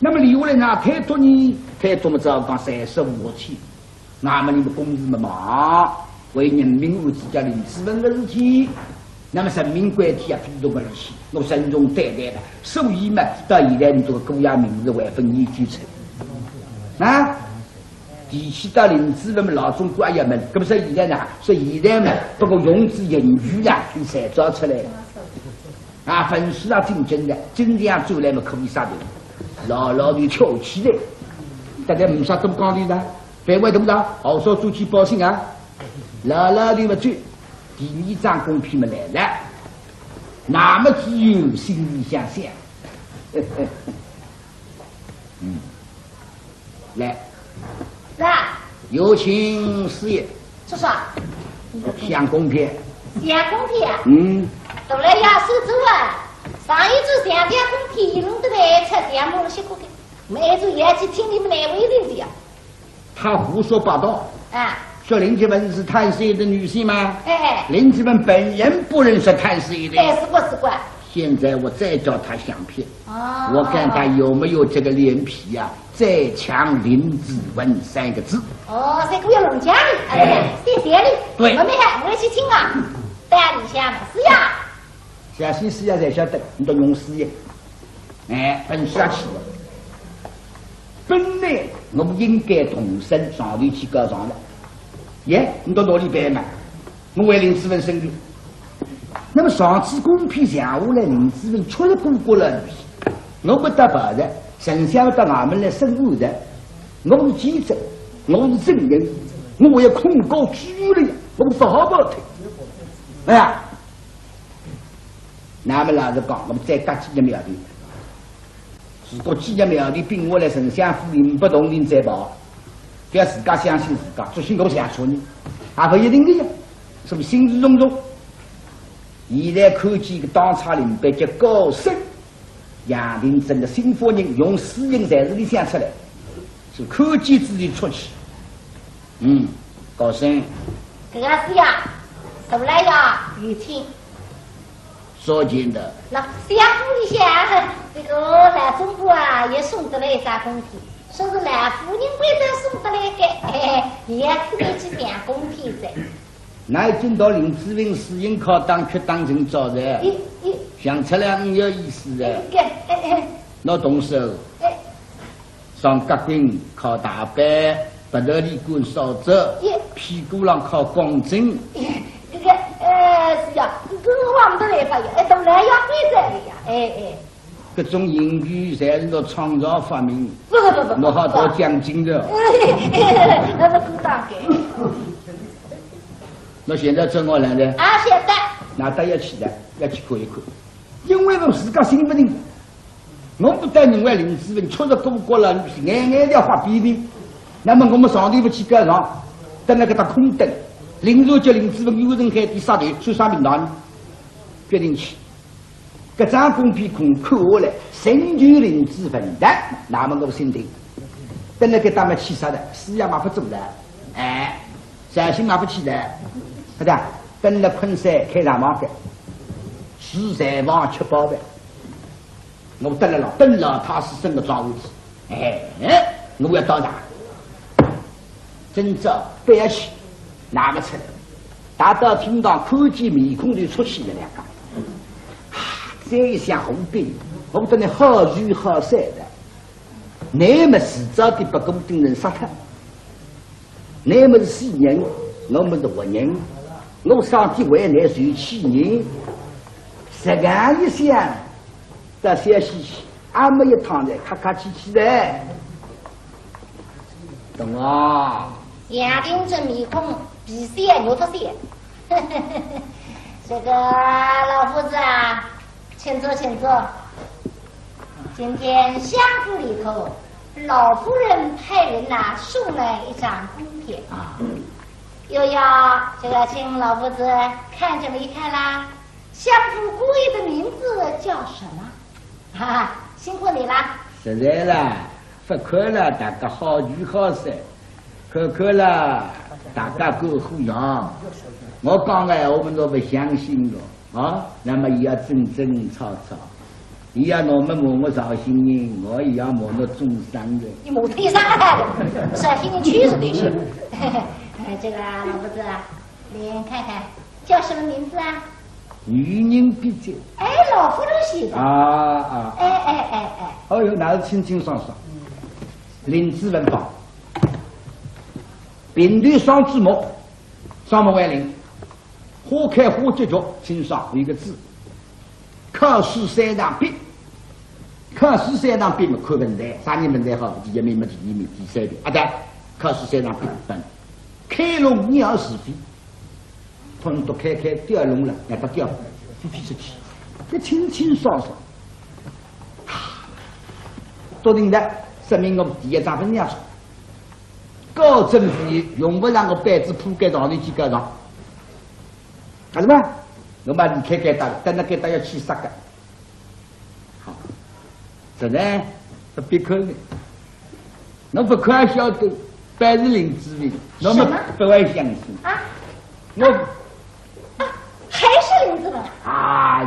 那么留下来呢，太多呢，太多么早讲35天。那么你们公司们忙，为人民为自家领资本的事体，那么人民关系啊，非常不理性，我慎重对待的，所以嘛，到现在你这个各样名字还分研究出啊，提起到领资本们老中国也们，搿不是现在呢？说现在嘛，不过融资盈余啊，就才造出来了，啊，分数啊竞争的，真这样做来嘛，可以啥的，老就跳起来，大家没啥这么讲的呢。别位同志，好说主去报信啊！老的嘛最第2章公批嘛来了，那么只有心里想，来，有请师爷。叔叔，相公批。相公批。都来要收走啊！上一次相公批，弄得来吃相公了些个，每次也去听你们哪位的呀？他胡说八道啊！说林志文是太师爷的女婿吗？哎，林志文本人不认识太师爷的。哎，是过。现在我再叫他相骗，我看他有没有这个脸皮呀？再抢林志文3个字。哦，这个要弄家里，谢谢你。对，我们还去听啊，带你下嘛，是呀。小心是呀，才晓得你的用事业，哎，本下去了。本来我们应该同声上头去告状的，耶，你到哪里办嘛？我为林志文申诉。那么上次公批讲下来，林志文确实过了我不得白的，丞相到俺们来审案的，我是记者，我是证人，我要控告拘了，我说好不好听？哎呀，俺们老实讲，我们再隔几日苗的，如果几日苗的并我来丞相府里不同意再跑，要自家相信自家，做信我想说你，还不一定的呀，是不是心事重重？现在看见个当差领班叫高升。杨廷珍的新夫人用私营在这里想出来，是科技自己出去。高升，这个是呀，怎么来呀？雨天。说真的。那相府里向这个来中国啊，也送得来啥贡品，说是来夫人贵州送得来的，也自己去讲贡品噻。那已经到林志颖私营考当缺当成招的。想出来很有意思的，我动手上革命靠大班，白头里管扫帚，屁股上靠公正。这个是呀，跟我们都来发呀，都来要规则的呀，各种英语侪是我创造发明，不，我好多奖金的。那是够大的。那现在怎么来的？现在。那大家起来，要去看一看。因为我自家心不定，我不但认为林志颖确实过过了，眼眼要发批评。那么我们上头不去干上，等那个他空等，林若叫林志颖有人海第杀队去啥名堂，决定去。这张公批空看下来，成就林志颖的，那么我心定。等那个他们去杀的，事业嘛不做的，善心嘛不起来，是的。等了昆山开大马的。吃财房吃饱饭，我等了他是生个庄务子，我要到达，真正不要去，拿不出来。大到听到看见面孔就出去了两个，这一想红兵，我等你好聚好散的，你们迟早的不公定人杀他，你们是西人，我们是活人，我上天为你受气人。这样一想，到小西去，俺们一躺在咔咔气气的，懂啊？杨廷珍面孔比谁牛头些。这个老夫子啊，请坐，请坐。今天相府里头，老夫人派人送来一张贡品啊，又要这个请老夫子看这么一看啦。相府姑爷的名字叫什么？哈哈，辛苦你了。实在了，不看了，大家好聚好散；看看了，大家够互养。我讲的我们都不相信的啊，那么也要争争吵吵，也要我们摸摸绍兴人，我也要摸摸中山人。你摸腿上来，绍兴人去是得是。这个老夫子，你看看叫什么名字啊？女人比较，老夫人写的哦哟，那是清清爽爽。林志文榜，并队双字幕，双目为零，花开花结局，清爽一个字。考试三场笔，考试三场笔嘛，看问题，啥人问题好？第一名嘛，第二名，第三名，对，考试三场笔分，开龙鸟是非。通都开掉龙了，让它掉，飞出去，这清清爽爽。笃定的，说明我们第一张分量错。高政府用不让我板子铺盖上头去盖上，干什么？我把离开盖大，等那盖大要去杀个。好，这呢不必看的，侬不看还晓得，本是林志伟，侬们不会相信啊？我。还是林志文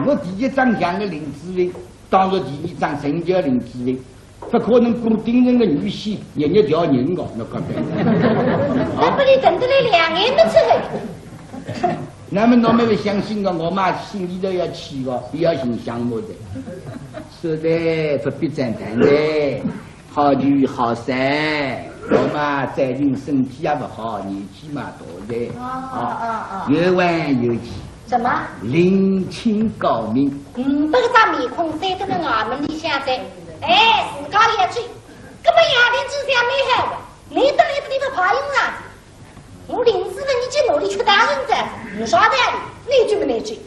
我第一张像个林志伟，当着第二张成叫林志伟，不可能固定人的女婿日日调人个，那个那不你等得来2年的之后。那么侬们不相信我嘛心里头要气个，不要信项目的。是的，不必赞叹的，好聚好散。我嘛最近身体也不好，年纪嘛大的，有玩有气。什么？灵清高明。不个张面孔塞得了俺们里向在，哎，自家也追，根本牙林之下没害我，累得你都怕用啥子？我林子呢，你去努力去打人子，你耍的你追没追？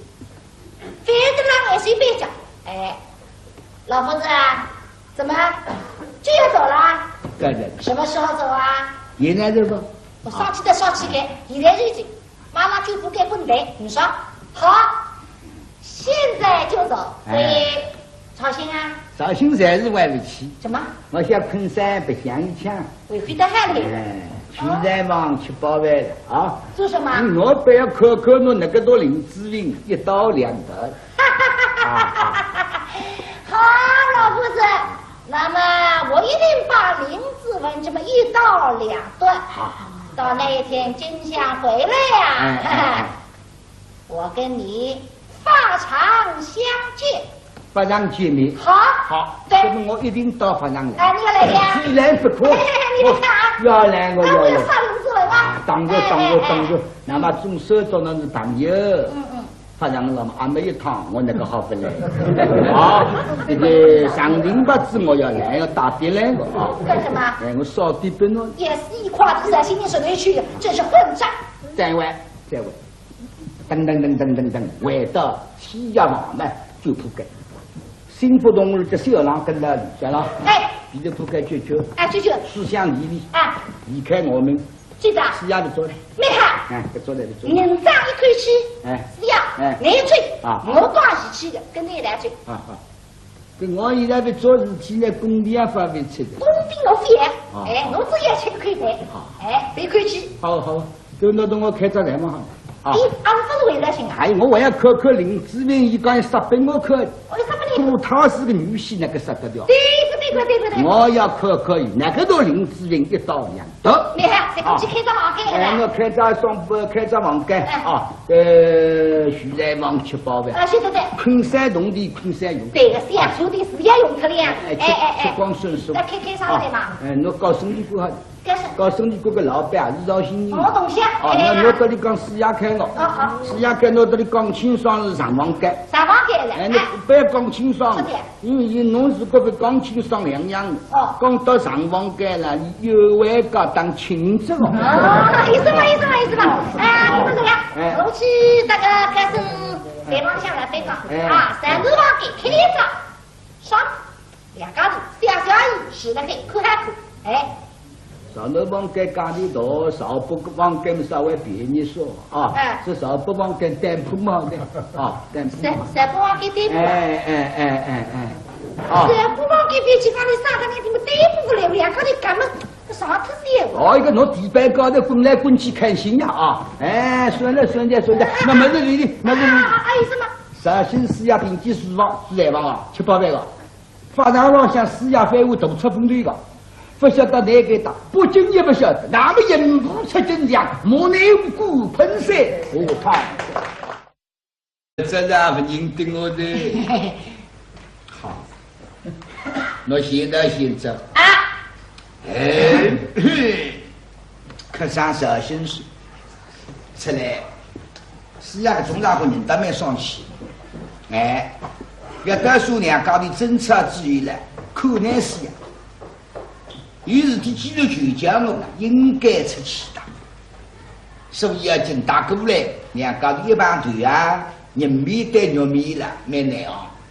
非得让我随便讲，哎，老夫子啊，怎么就要走了？对。什么时候走啊？现在这个。我上去的上去给，现在就走，妈妈就不给不能，你说好？现在就走，所以操心啊！操心才是玩不起。什么？我想昆山不想一枪。为非得害你。去山房去保卫的啊！做什么？我不要看我那个多林志玲一刀两断。好，老夫子，那么我一定把林志文这么一刀两断。好。到那一天金香回来呀，我跟你法场相见。法场见面。好，那么我一定到法场来。你要来呀？虽然不可，你看啊，要来我要来。杀林志文啊！当着，那么总算做那是朋友。法场了嘛，还没一趟，我那个好不来。好，这个上林八子我要来，要打点来我啊。干什么？我烧点本哦。也是一夸子在心里手里去，真是混账。再玩，等，回到西亚房呢就铺盖。幸福动物的小狼跟了小狼，彼得铺盖舅，思想离开我们。记得是呀，就做的。没看。做的。人长一块去。是呀。来追。我光是去的，跟你来追。跟我现在的做事体呢，工地也发挥出的。工地我费。我只要钱可以赔。别客气。好，就那等我开着来嘛好。你俺不是为了钱啊？我还要看林志玲，伊讲杀本我看。古她是个女婿，那个杀得掉。对。我要看那个到林志玲一刀两断。你看，在过去开张房间。我开张房间徐来房吃饱饭。是的。昆山动地，昆山用。对个是呀，说的是要用出来呀。吃光顺手。那开上来嘛。我搞生意过好。搞生意过个老板是饶新人。我懂些。我这里讲四亚开了。四亚开我这里讲清爽是上房间。上房间了。你不要讲清爽。因为侬是这个讲清爽两样的。讲到上房间了，你有位个当亲戚了。意思嘛。你们怎么样？我去那个开始北方向来北方三个房间开张，上两家子小姨是那个可还可上头房间家里多，上北房间稍微便宜说是上北房间单铺嘛的单铺。上北房间单铺。上北房间别去家里啥个你们单铺不来，两个人干嘛？啥特色？一个侬地板高头滚来滚去看心呀算了，那没事理的，没事理。有什么？绍兴四亚平级书房是来房7、8万个，法场上向四亚废物大出风头个。不晓得哪个打，不经也不晓得，那么人不出真相，莫内无辜喷水，我怕。这让不认得我的。好，我现在先走。可上绍兴市出来，四亚的中大户人都没上去。要到数两家的政策之余了，可能是呀。于是他既然就叫我应该出去的，所以要进大过来，两家的一般队人面对肉面了，没难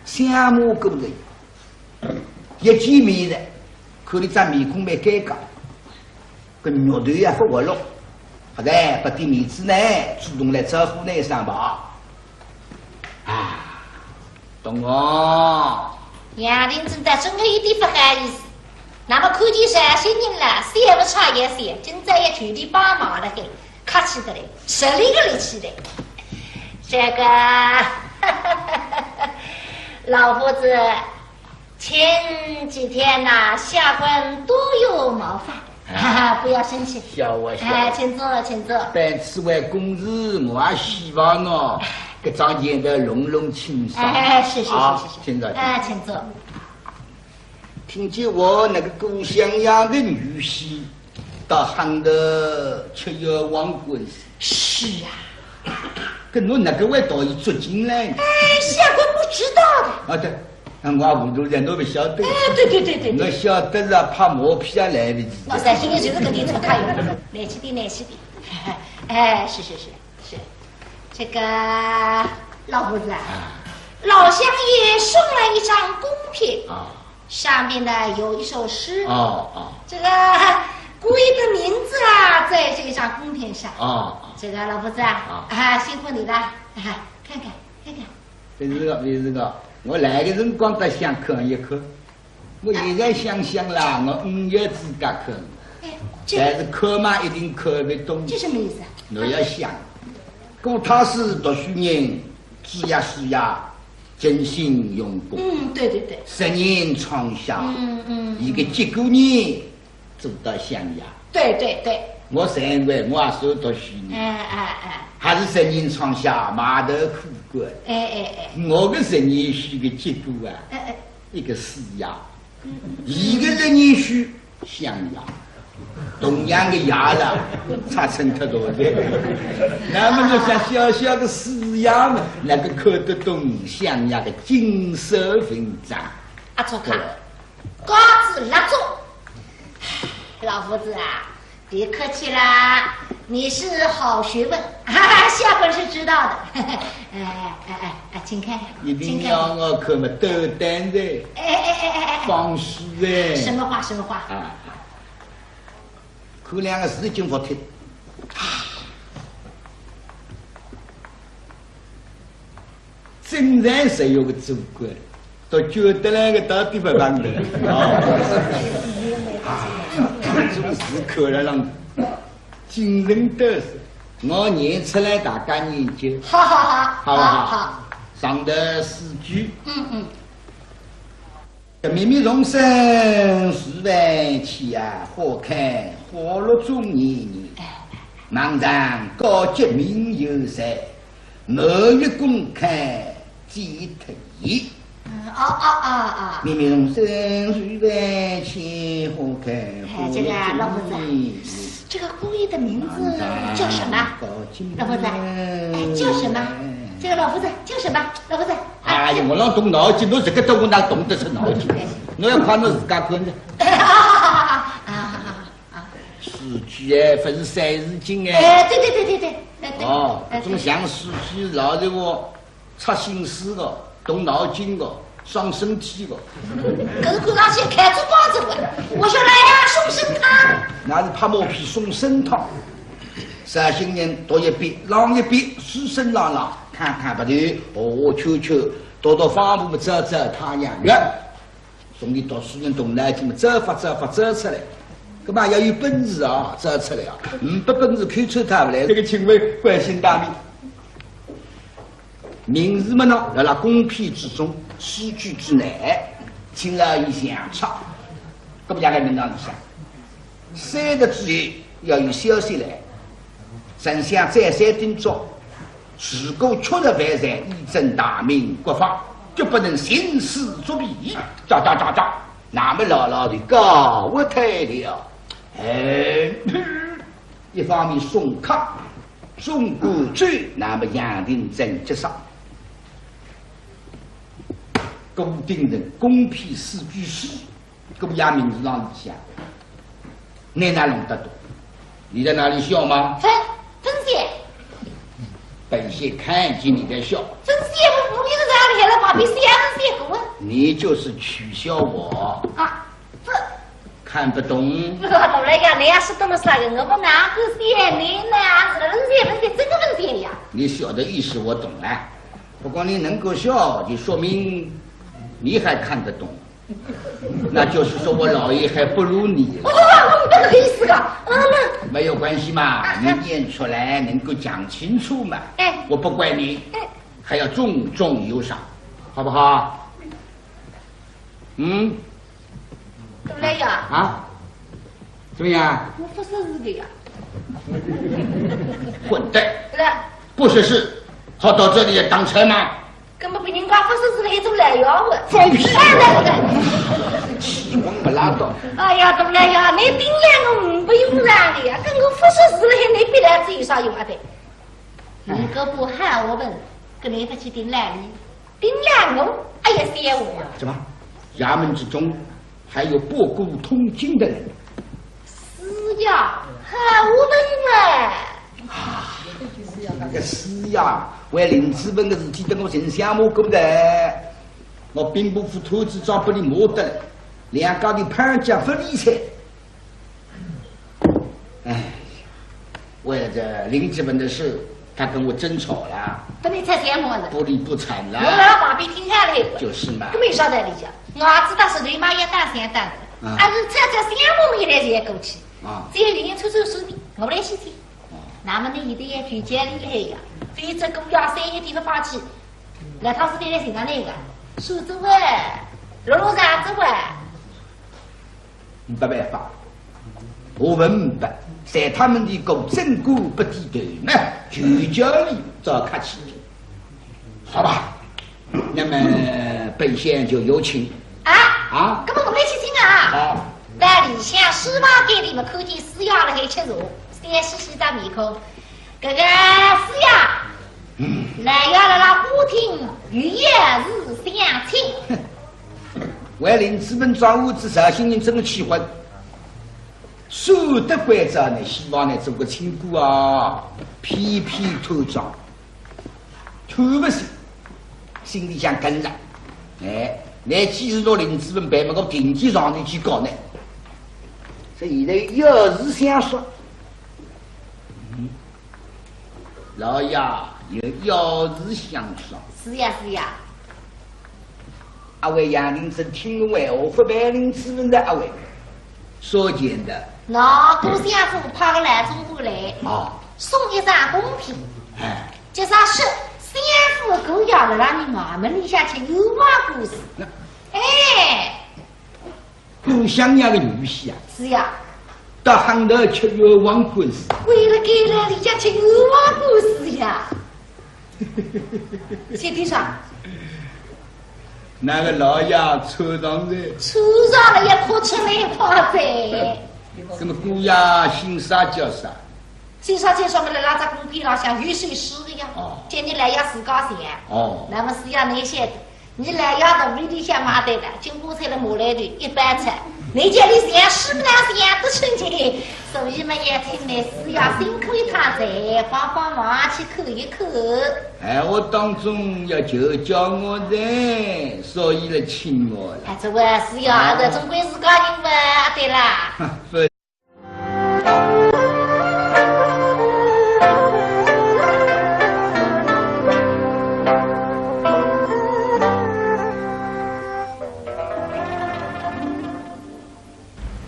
相马过来，一见面的，看你这面孔没改革，跟肉队不活络，后来不给面子呢，主动来招呼呢上吧，懂我？杨林真的真的一点不好意思。那么看见绍兴人了，谁不差也谁，今朝也全力帮忙了，客气的嘞，10里个力气嘞。这个老夫子前几天下官多有冒犯，不要生气。笑我。请坐。本次为公事，我也希望这张见得隆隆清爽。是。请坐。请坐。听见我那个故乡样的女婿到汉头吃药王冠是跟我那个味道一捉进来。下官不知道的。对，我糊涂人都不晓得。哎，对，我晓得了，怕磨皮啊来不及。我三心里就是个地图卡用，来起的。哎，是，这个老夫子啊，老乡爷送来一张贡品啊，上面呢有一首诗这个贵的名字啊，在这张贡品上这个老夫子啊，辛苦你了，看看。这个，我来个辰光得想看一看。我现在想想啦，我5月自家看，但是看嘛一定看不懂。这什么意思啊？我要想，讲他是读书人，知呀书呀，尽心用功。对。10年创下，一个结果呢，做到襄阳。对。我认为我也是读书人。还是10年创下，码头苦管。我的10年书的结果啊，一个施压，一个10年书襄阳。同样的牙了，差成太多的。那么就像小的施压嘛，那个看得懂襄阳的金色文章。阿祖看，高子拉住，老夫子啊。别客气啦，你是好学问，下本是知道的。请看，一定要我可么斗胆的，放肆的。什么话？可2个字经不听。真然是有个祖国，都觉得那个到底不办的。这种事可让人惊人得瑟。我念出来大家研究。好。上的4句。秘密容身10万起啊，花开花落中年。茫然高洁名有才，某月公开几特异。秘密容身10万起，花开花落中年。老夫子，这个故意的名字叫什么？老夫子，叫什么？这个老夫子叫什么？老夫子。哎呀，我让动脑筋，我这个都我哪动得出脑筋？我要看我自家看的。诗句哎，不是三字经哎。对。总像诗句老的我出心思的，动脑筋的，伤身体的。可是看上去开出包子了，我说来呀，送参汤。那是拍毛皮送参汤。3新人读一遍，浪一遍，书声朗朗，看不对，秋，到方步走太阳月，送你读书人动脑筋嘛，走法走出来，干嘛要有本事啊，走出来啊，不本事看出他不来。这个请问关心大名，名字嘛呢，在那公篇之中，诗句之内，请了一相差，搿不讲个名堂里向，3个之内要有消息来。丞相再三叮嘱，如果确实犯罪，以正大明国法，绝不能行事作弊。喳，那么牢的告我退了。一方面送客，送过罪，那么杨定正接上。固定人公批4句诗，搿不也名字上里向，你哪弄得懂？你在哪里笑吗？分姐，本仙看见你在笑。分姐，我不是这样来了，把别人写过。你就是取笑我啊！看不懂。我懂了呀，你要是懂了啥个，我不哪个写你呢？分姐，这个分姐呀。你笑的意思我懂了，不过你能够笑，就说明你还看得懂。那就是说我老爷还不如你。这个意思个，没有关系嘛，你念出来能够讲清楚嘛。我不怪你，还要重重有赏，好不好？怎么来呀？啊？怎么样？我不识字的呀。混蛋！不识字，好到这里当差吗？根本比人家不识字的一种懒妖的。放屁！气疯不拉倒！哎呀，怎么来呀？你顶两个不用让的呀，跟我不识字了，你别来自有啥用啊的？你个不喊我问，跟你不去顶来哩？丁兰公，哎呀，谢我。怎么？衙门之中还有博古通今的人？是呀，好人哎。啊，那个是呀，为林子文的事体，等我身上摸过的，我并不服投资长不里摸得了，两家的判价不理睬。哎，为了这林子文的事，他跟我争吵了。不理睬什么人？不理不睬了。我老爸比听下来。就是嘛。根本晓得你讲，我知道是对妈也打三打的，俺是猜猜项目没来才过去。啊。只有有人抽手手的，我来洗洗。那么你一定要举荐厉害呀，非这公家3月底的发起，那他是在谁那个？苏州哎，罗山州哎。没办法，我问明白，在他们的狗正骨不低头呢，就叫你找客气。好吧，那么本县就有请。啊，那么我们来去听啊。好。在里向司马给你们看见师爷了还吃肉。先洗洗张面孔，这个是呀，来要了那不听，语言是相亲。为令资本造物之绍兴人这么气愤，守得规则呢，希望呢做个亲姑啊，批批头长，突不是，心里想跟了，哎，来既是说林资本白么个经济上的去搞呢，这现在有事想说。老爷有要事相说。是呀是呀。阿位杨林生听完我不白领之问的阿位所见的。那杜相府派个来中过来送一张贡品。哎，就啥是相府狗咬了让你俺们立下去有话故事。哎，故乡呀个女婿啊。是呀。到杭州吃冤枉故事，为了给了你家吃冤枉故事呀！先听上，那个老爷抽上来，抽上了也哭出来夸呗。那么姑爷姓啥叫啥？姓啥叫上面的那只公皮老像雨水湿的呀。叫你来要自家钱。那么是要那些的，你来要到里向买的了，经过菜的马来的一般菜。你家里想是不是想得春节，所以嘛也听来是要辛苦一趟在，帮帮忙去口一口。哎，我当中要就叫我的，所以来请我了。哎，这位是要的，总归是个人嘛，对啦。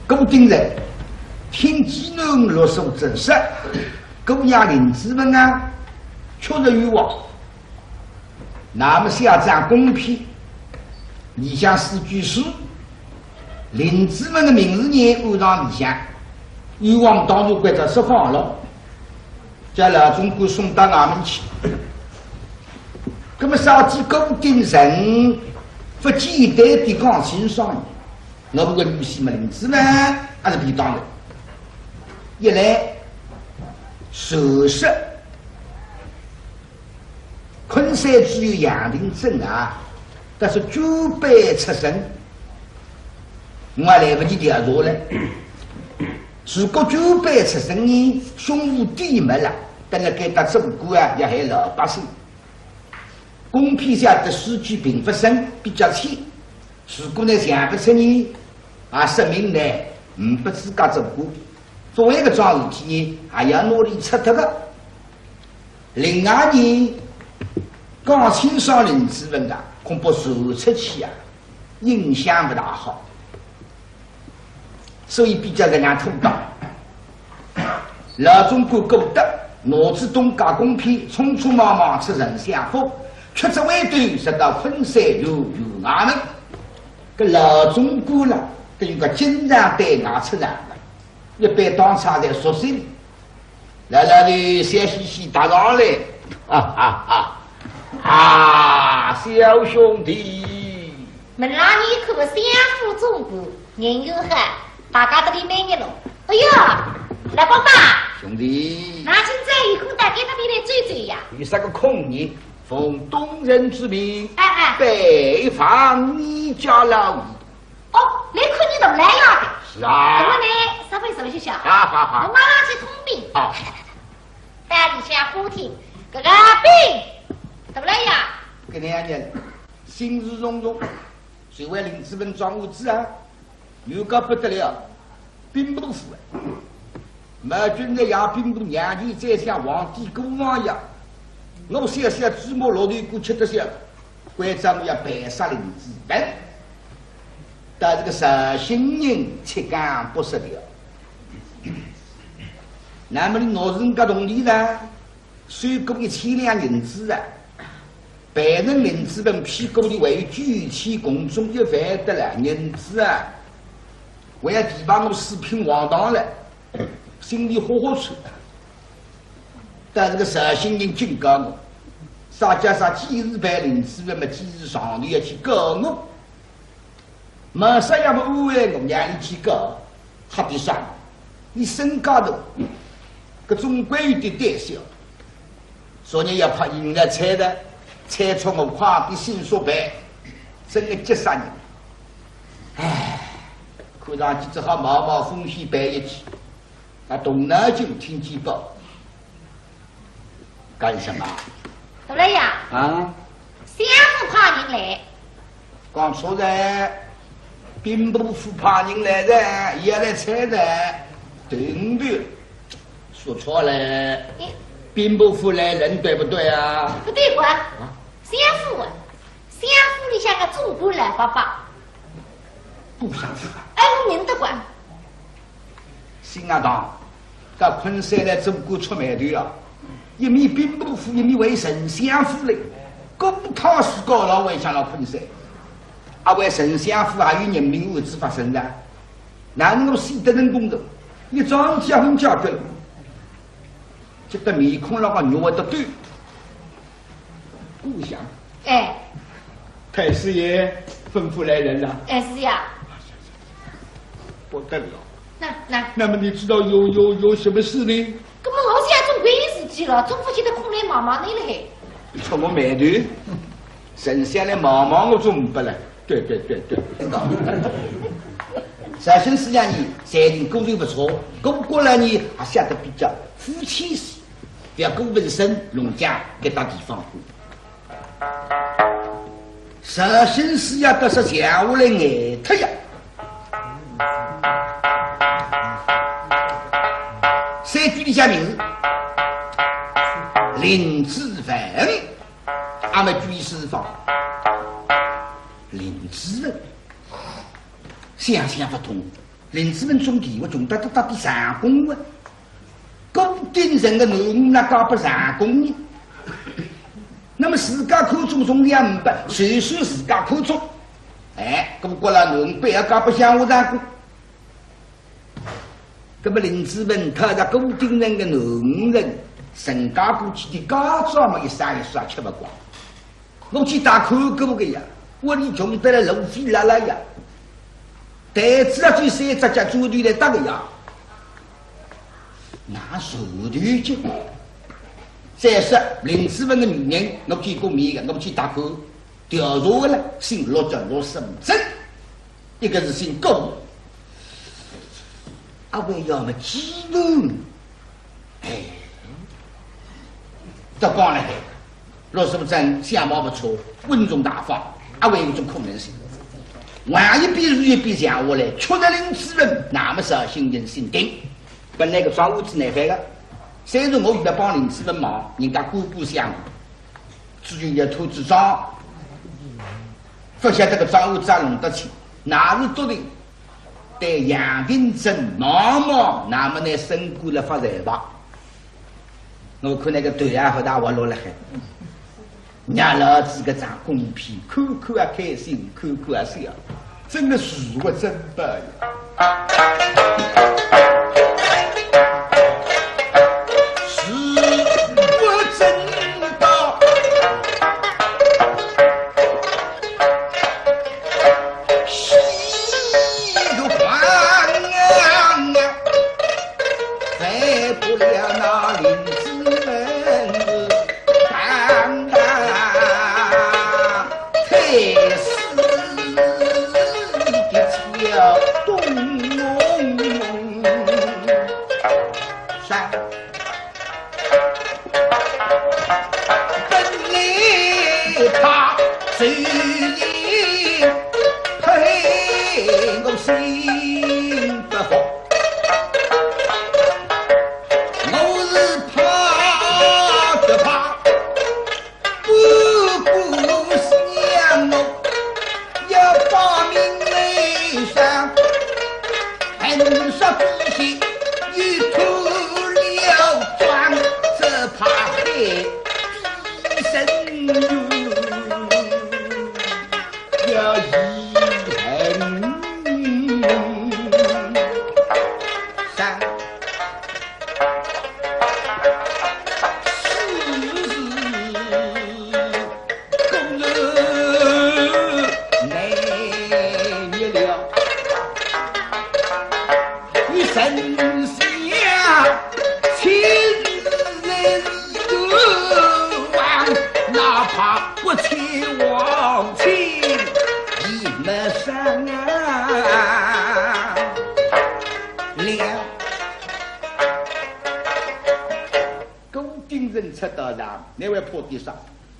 古今人听技能落手真实，古雅林子们啊，确实欲望。那么下张公批，理想四句诗，林子们的名字呢按上理想，欲望当然归在释放了，将老中国送到俺们去。那么少几古今人不简单的讲欣赏。我不过女婿们林子呢，还是比当的。一来，首饰，昆山只有杨林镇啊，但是9辈出生，我还来不及调查了。如果9辈出生呢，胸无地门了，等了给他中国啊，也还老百姓。公批下的数据并不深，比较浅。如果呢想不出呢，说明呢不自家做过，作为一个桩事体呢，还要努力出头的。另外呢，讲清爽林子文啊，恐怕传出去啊，影响不大好，所以比较人家土道。老中国古德脑子东家公批，匆匆忙忙出人相府，却只为对直到昆山有俺们。个老中国了，等于个经常对外出来了，一般当场在宿舍里，来的笑嘻嘻打上来，小兄弟，们让你可相互中国，人有汉，大家都里美日了。哎呀，来爸爸，兄弟，那现在有空大家到边来追追呀？有啥个空呢？奉东人之命，哎，北访你家老爷。哦，你看你都来了的。是啊。我呢，稍微收拾下。好。我马上去通禀。好。带你下虎庭，这个兵怎么来呀？这2年心事重重，谁为林子文装物资啊？有个不得了，兵不服啊！马军的也兵不年纪再像皇帝国王一样，我小小芝麻老头过吃得消，关张要白杀林子文，但这个绍兴人七干不失了。那么你老人家同理呢？收过1000两银子啊！办人林子文批过的为举起公众1万得了银子啊！为了提拔我四品王堂了，心里豁出。但这个绍兴人警告我，啥加啥几日办林子文嘛，几日上头要去告我。马上要么安慰我，让你去告，他的啥？你身高头。搿总归有点胆小，所以要怕赢了猜的，猜出我快比新说白，真的急杀人。唉，看上去只好冒冒风险办一起。东南军听见报，干什么？大来呀！啊！相府派人来。讲错了，兵部府派人来的，也来猜的，对的。说错了，兵部府来人对不对啊？不对管，相府里像个中国来爸爸，不相符。哎，我认得管。新阿当，这昆山来中国出卖头啊！一面兵部府，一面为丞相府嘞，公堂是高老为向了昆山，为丞相府还有人民案子发生的，哪能够死得人公道？一桩结婚解决了。这个面孔那个肉得对，故乡。哎，太师爷吩咐来人了。哎，是呀。不得了。那么你知道有什么事呢？那么老乡总归有事体了，中府现在空来忙忙的嘞。出我馒头，剩下来忙忙我总不了。对。绍兴师爷呢，才人功力不错，过来呢还写得比较夫妻式，不要过纹身农家给大地方。绍兴师爷倒是想下来爱他呀。3句里下名字，林子文，俺们注意释放。林子文。想不通，林子文种地，我种得到底上工啊！固定人的农那搞不上工呢？那么自家口中种200，谁说自家口中？哎，咁过了农不要搞不像我上工。那么林子文他在固定人的农人，身家过去的家长嘛，一杀吃不光。我去打看过个呀，我你穷得了路费拉拉呀！袋子啊，最3只脚猪头来打个呀，拿手头去。再说林子文的女人，我见过面的，我去打过调查了，姓陆叫65真，一个是姓高，为要么激动，哎，这讲了，65真相貌不错，稳重大方，为有种可能性。万一比如一比下下来，确实林子文那么绍兴人心定。本来个庄屋子难办个，虽然我又要帮林子文忙，人家姑姑相，至于一头之庄，不晓得个庄屋子也弄得起，哪是多的？对杨定珍忙，那么呢身过了发财吧？我看那个对啊和大我落了海。让老子个张公平，看看啊开心，看看啊笑，真的是我真白呀！是我真的，喜如欢啊，再不了那林子文。谁也陪我心不好，我是怕的怕，不顾想我要把命来上，很少底细一吐了妆，只怕黑一身要遗恨三公人难灭了，你身下亲人亡，哪怕不亲往亲也没上啊了。勾精神出到上，那位破地上，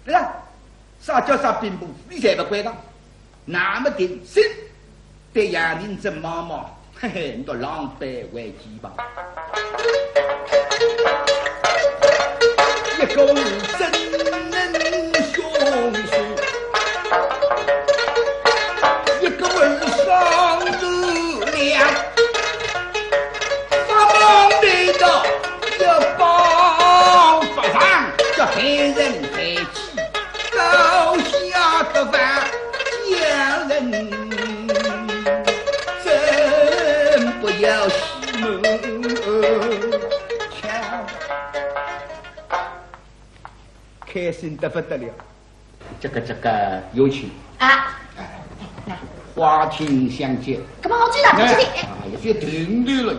对呀，啥叫啥兵部，你才不管他。那么定心对杨林真妈妈，嘿嘿，你都狼狈为鸡吧。一个真能凶手，一个上度量，发忙的到要帮发上，叫害人害己，高下的饭家人真不要息怒强。开心得不得了，这个有请啊！花厅相见。干嘛我知道不知道？有些停顿了，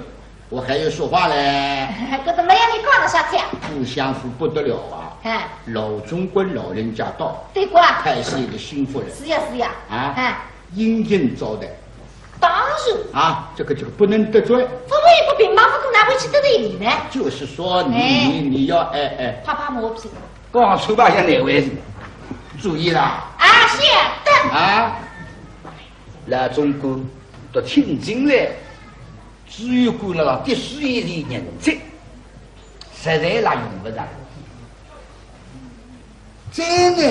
我还要说话嘞。这都没有你讲的啥子呀？不相符不得了啊！老中官老人家到，对过啊，太师爷的心腹人。是呀是呀。殷勤招待。当然。啊，这个不能得罪。夫为不平，马夫公哪会去得罪你呢？就是说你要怕磨皮。刚出吧，像哪位？注意啦！啊，是的。啊，老中国都听进来，只有过了第四一的人才，实在那用不着。真的，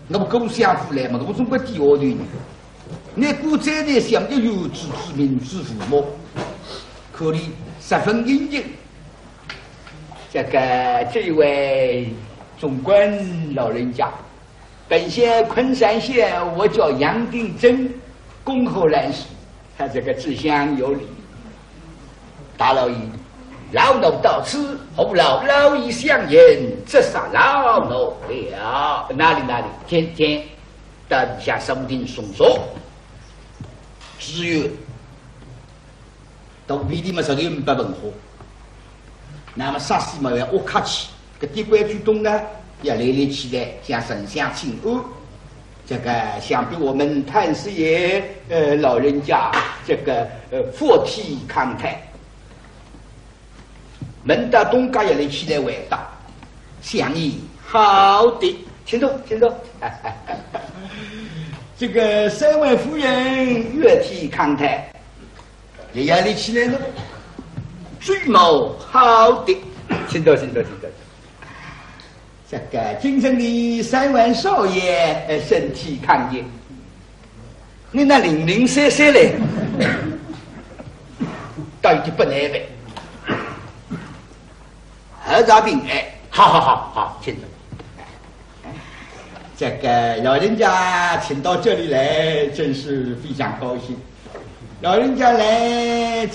我们共相互来嘛，我们中国第二的人，那古在的想要有志之民之父母，可怜十分殷勤。这一位总管老人家，本县昆山县，我叫杨定珍，恭候兰氏。他这个志向有礼，大老爷，老奴到此，后老老爷相迎，这杀老奴了。哪里？天，等下上庭送说。只有到比你们这里不文化，那么啥事嘛要恶客气。这地官主动呢，要来起来向丞相请安。这个想必我们太师爷老人家佛体康泰，门大东家也来起来回答，相宜好的，请坐。这个三位夫人月体康泰，也要来起来了，最谋好的，请坐。这个京城的三位少爷身体康健，你那零零散散嘞，倒有点不耐烦。何大平好，请坐。这个老人家请到这里来，真是非常高兴。老人家来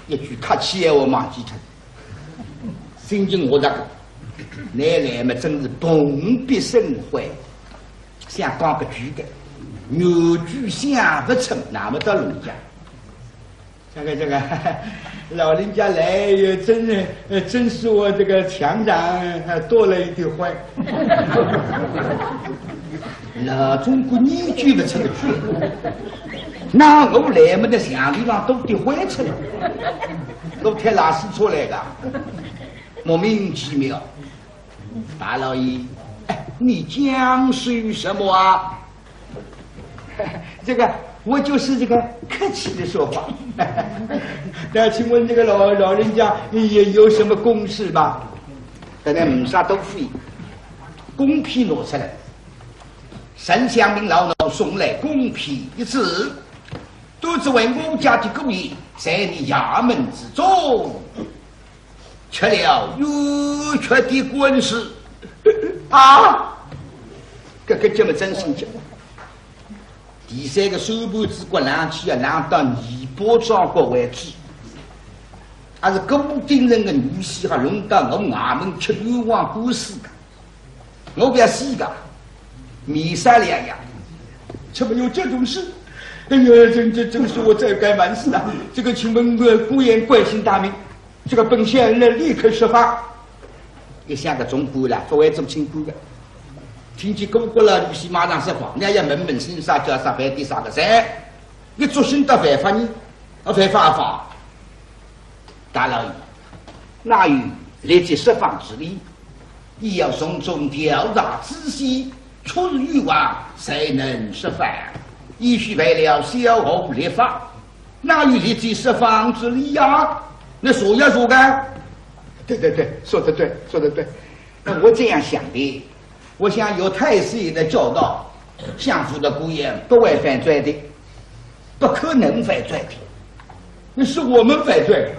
一句客气话忘记脱。心情我奶奶嘛真是蓬荜生辉，想讲个句的，牛句想不成，那么到人家。这个老人家来也真是我这个墙上多了一点灰。老中国你句不成个句，那我来么的墙地上都得灰出来，都太拉屎出来的，莫名其妙。大老爷，你讲述什么啊？这个我就是这个客气的说话。那请问这个老人家也有什么公事吧？在那没啥豆腐，公皮拿出来，沈祥明老老送来公皮一次，都只为我家的狗爷在你衙门之中吃了有缺的官司啊！这个这么真心讲。第三个手部之国拿起啊，拿到尼泊长国为止，还是固定人的女婿还轮到我衙门吃冤枉官司的，我不要死个，米三两样，怎么有这种事？哎呀，真是我这该万死啊！这个请问顾言关心大名，这个本县人立刻设法，一下个中国了，作为做清官的。听见公国了，律师马上说话，人家门心啥叫啥犯的啥个噻？你做新的犯法呢？犯法，大老爷，哪有立即释放之理？亦要从中调查仔细，出入欲望，才能释放。亦须为了小红立法，哪有立即释放之理呀？那说呀说干？对，说得对。那我这样想的。我想有太师爷的教导，相府的姑爷不会犯罪的，不可能犯罪的，那是我们犯罪。